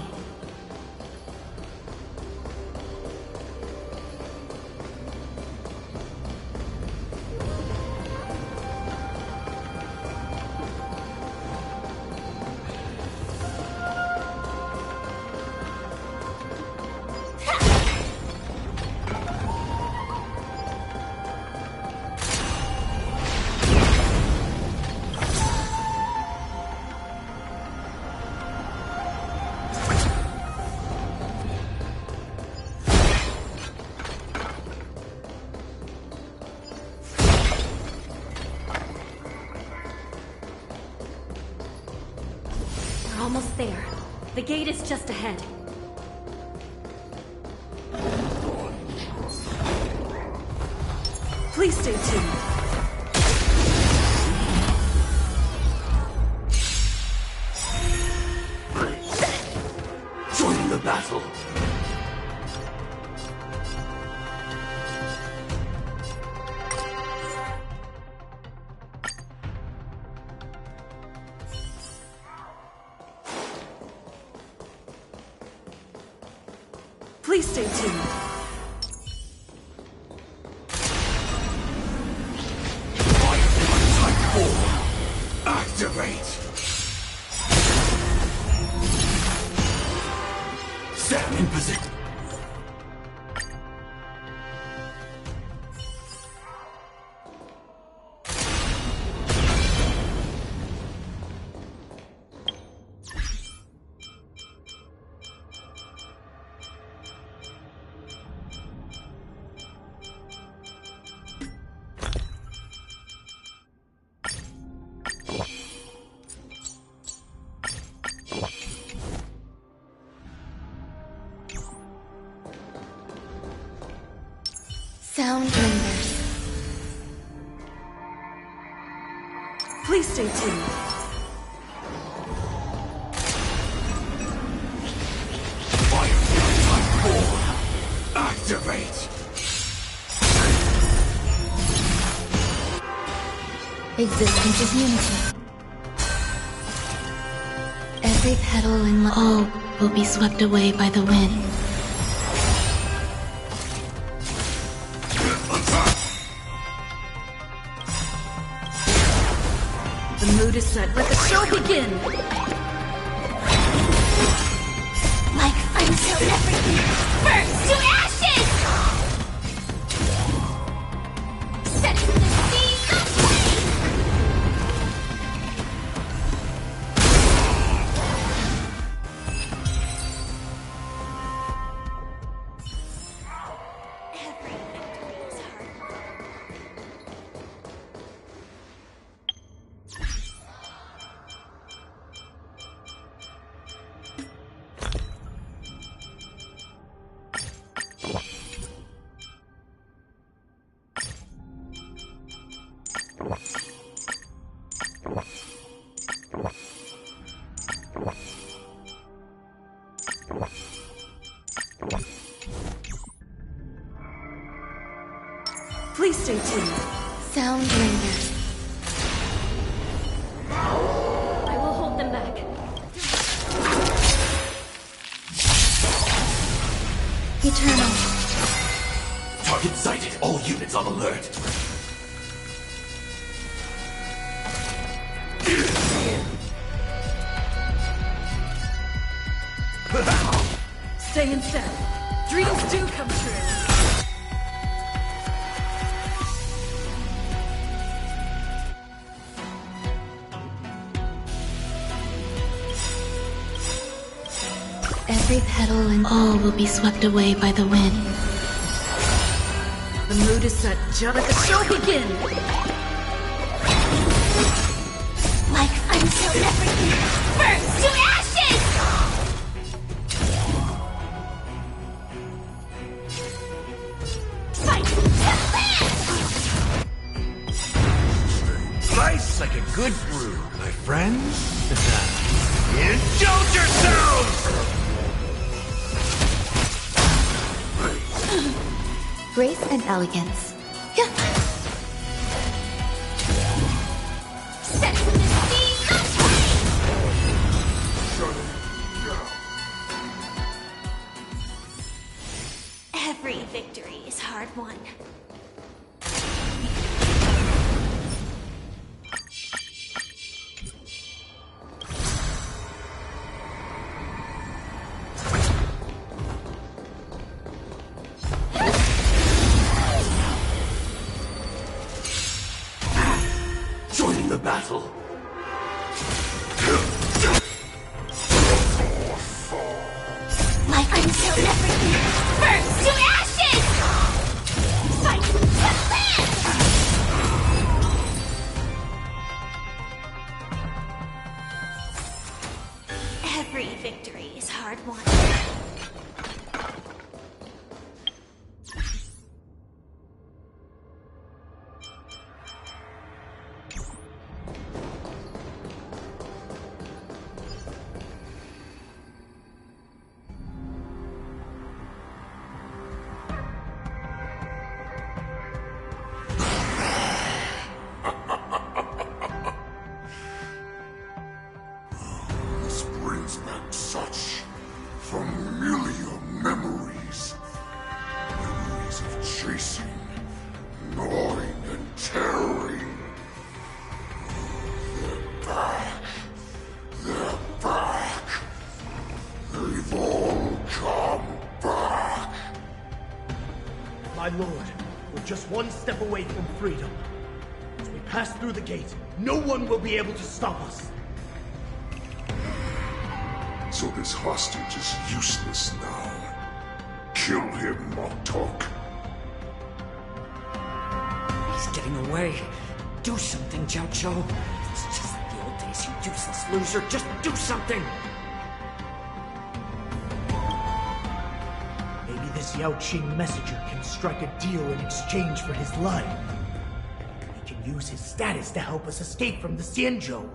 Almost there. The gate is just ahead. Please stay tuned. Join the battle. Please stay tuned. Activate! Stand in position. Sound lingers. Please stay tuned. Activate! Existence is unity. Every petal in all will be swept away by the wind. The mood is set. Let the show begin! Like until everything burns to ashes! Setting the scene ablaze! Every victory is hard. Please stay tuned. Sound Ranger. I will hold them back. Eternal. Target sighted. All units on alert. Stay instead. Dreams do come true. Every petal and all will be swept away by the wind. The mood is set. Let the show begin. Like until everything burns to ashes! Fight to live! Nice like a good brew, my friends. Indulge yourselves! Grace and elegance. Set the scene Every victory is hard won. Joining the battle. Like until everything burns to ashes! Fight to live! Every victory is hard won. This brings back such familiar memories. Memories of chasing, gnawing, and tearing. They're back. They're back. They've all come back. My lord, we're just one step away from freedom. As we pass through the gate, no one will be able to stop us. So this hostage is useless now. Kill him, Montauk. He's getting away. Do something, Jiao Cho. It's just like the old days, you useless loser. Just do something. Maybe this Yao Qing messenger can strike a deal in exchange for his life. He can use his status to help us escape from the Xianzhou.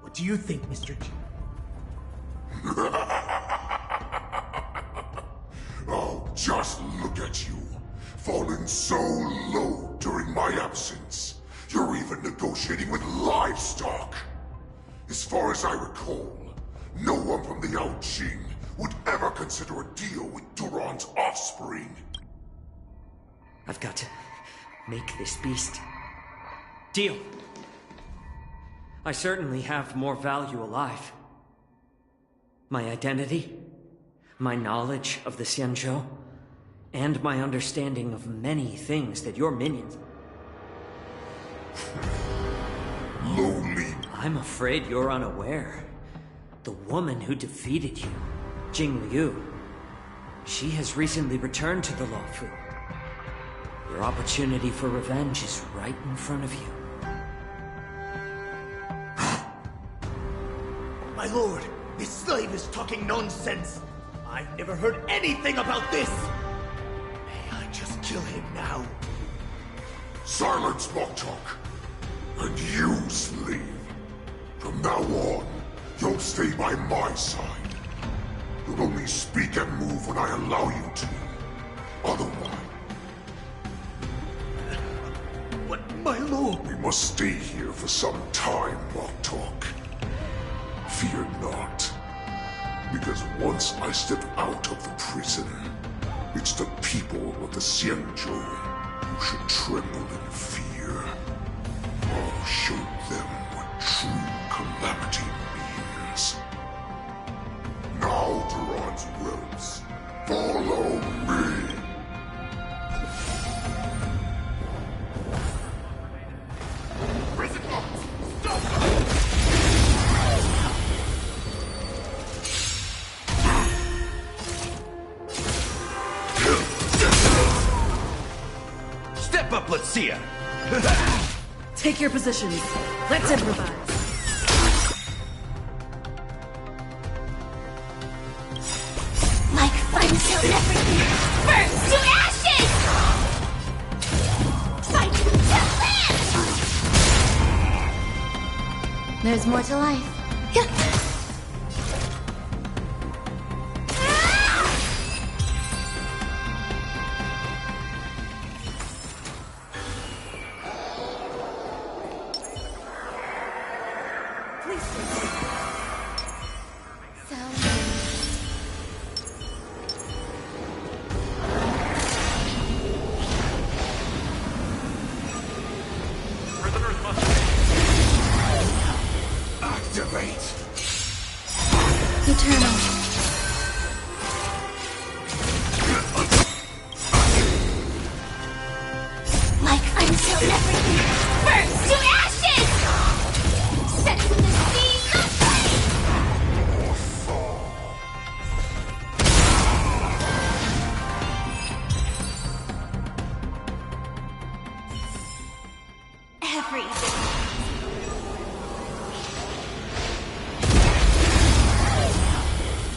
What do you think, Mr. G? Oh, just look at you. Fallen so low during my absence. You're even negotiating with livestock. As far as I recall, no one from the Yao Qing would ever consider a deal with Duran's offspring. I've got to make this beast. Deal. I certainly have more value alive. My identity, my knowledge of the Xianzhou, and my understanding of many things that your minions... Lowly. I'm afraid you're unaware. The woman who defeated you, Jing Liu, she has recently returned to the Luofu. Your opportunity for revenge is right in front of you. My lord, this slave is talking nonsense. I've never heard anything about this. May I just kill him now? Silence, Montauk. And you, slave. From now on, you'll stay by my side. You'll only speak and move when I allow you to. Otherwise... But, my lord... We must stay here for some time, Talk. Fear not. Because once I step out of the prison, it's the people of the Xianzhou who should tremble in fear. I'll show them what true calamity means. Now, Duran's realms, follow me! Prison guards, stop them! Step up, let's see ya! Take your positions. Let's improvise. Like fun till everything burns to ashes! Fight to live! There's more to life. Eternal. Like until everything burns to ashes! Set the seas aflame! Everything.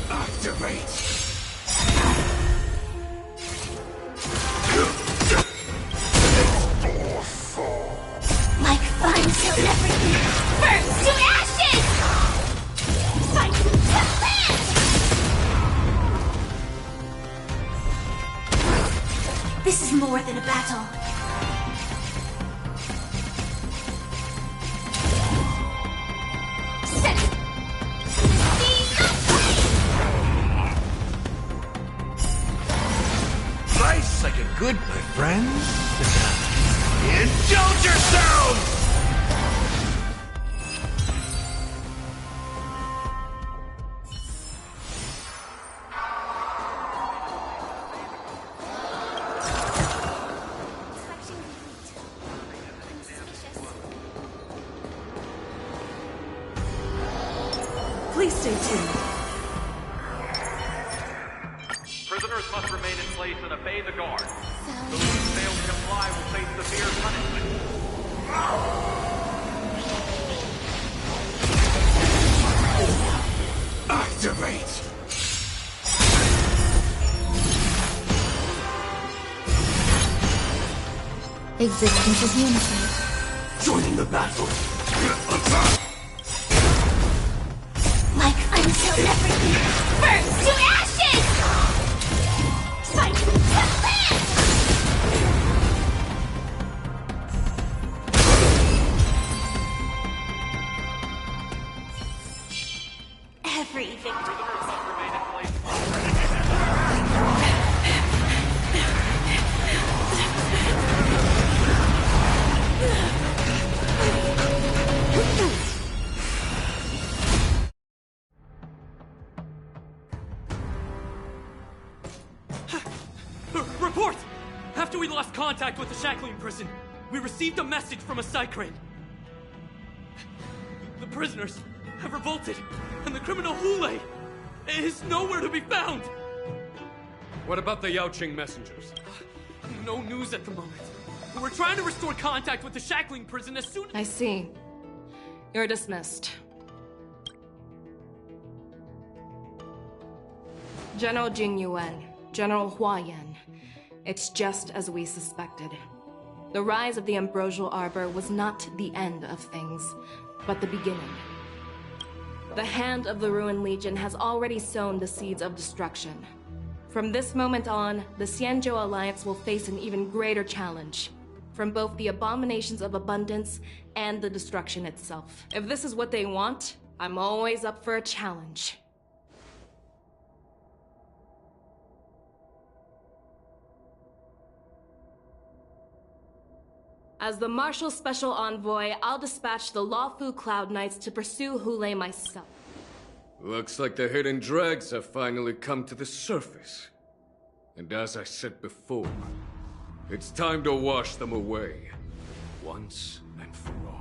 Activate! Like fun till everything burns to ashes! Fight to live! This is more than a battle. Set Nice like a good, my friends. Indulge yourselves! Please stay tuned. Prisoners must remain in place and obey the guard. Those who fail to comply will face severe punishment. Activate! Existence is unity. Joining the battle. like until everything burns to ashes! Fight to live! Every victory. Report! After we lost contact with the shackling prison, we received a message from a Psycrane. The prisoners have revolted, and the criminal Hule is nowhere to be found! What about the Yaoqing messengers? No news at the moment. We're trying to restore contact with the shackling prison as soon as— I see. You're dismissed. General Jing Yuan, General Hua Yan. It's just as we suspected. The rise of the Ambrosial Arbor was not the end of things, but the beginning. The hand of the Ruined Legion has already sown the seeds of destruction. From this moment on, the Xianzhou Alliance will face an even greater challenge. from both the abominations of abundance and the destruction itself. If this is what they want, I'm always up for a challenge. As the Marshal Special Envoy, I'll dispatch the Lawfu Cloud Knights to pursue Hule myself. Looks like the hidden dregs have finally come to the surface. And as I said before, it's time to wash them away, once and for all.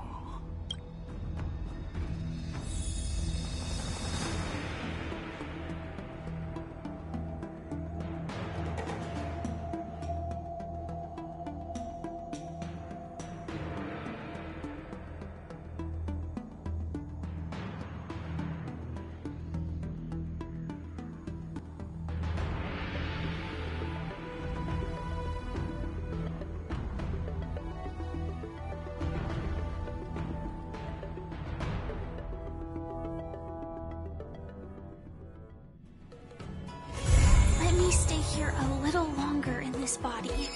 Let me stay here a little longer in this body.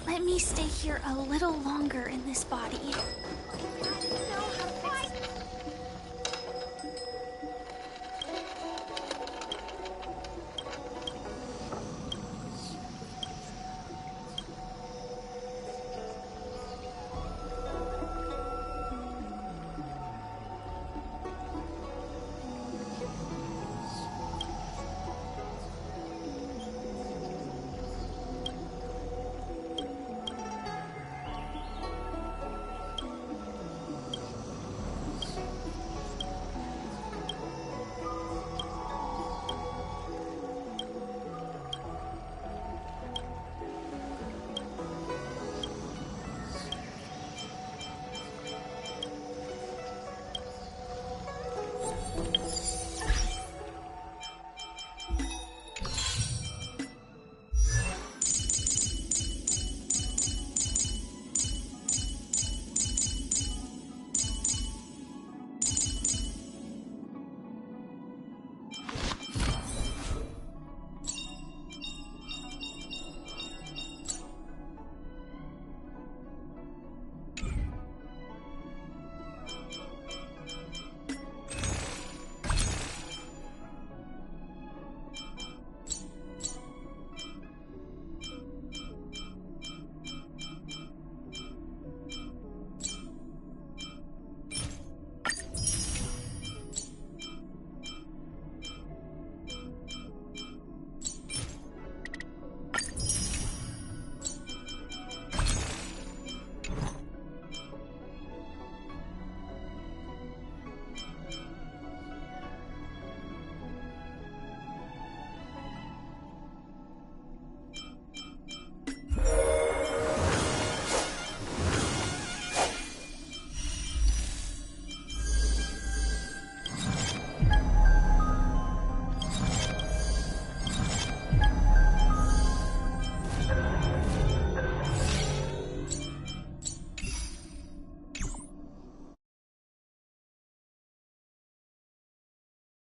Let me stay here a little longer in this body.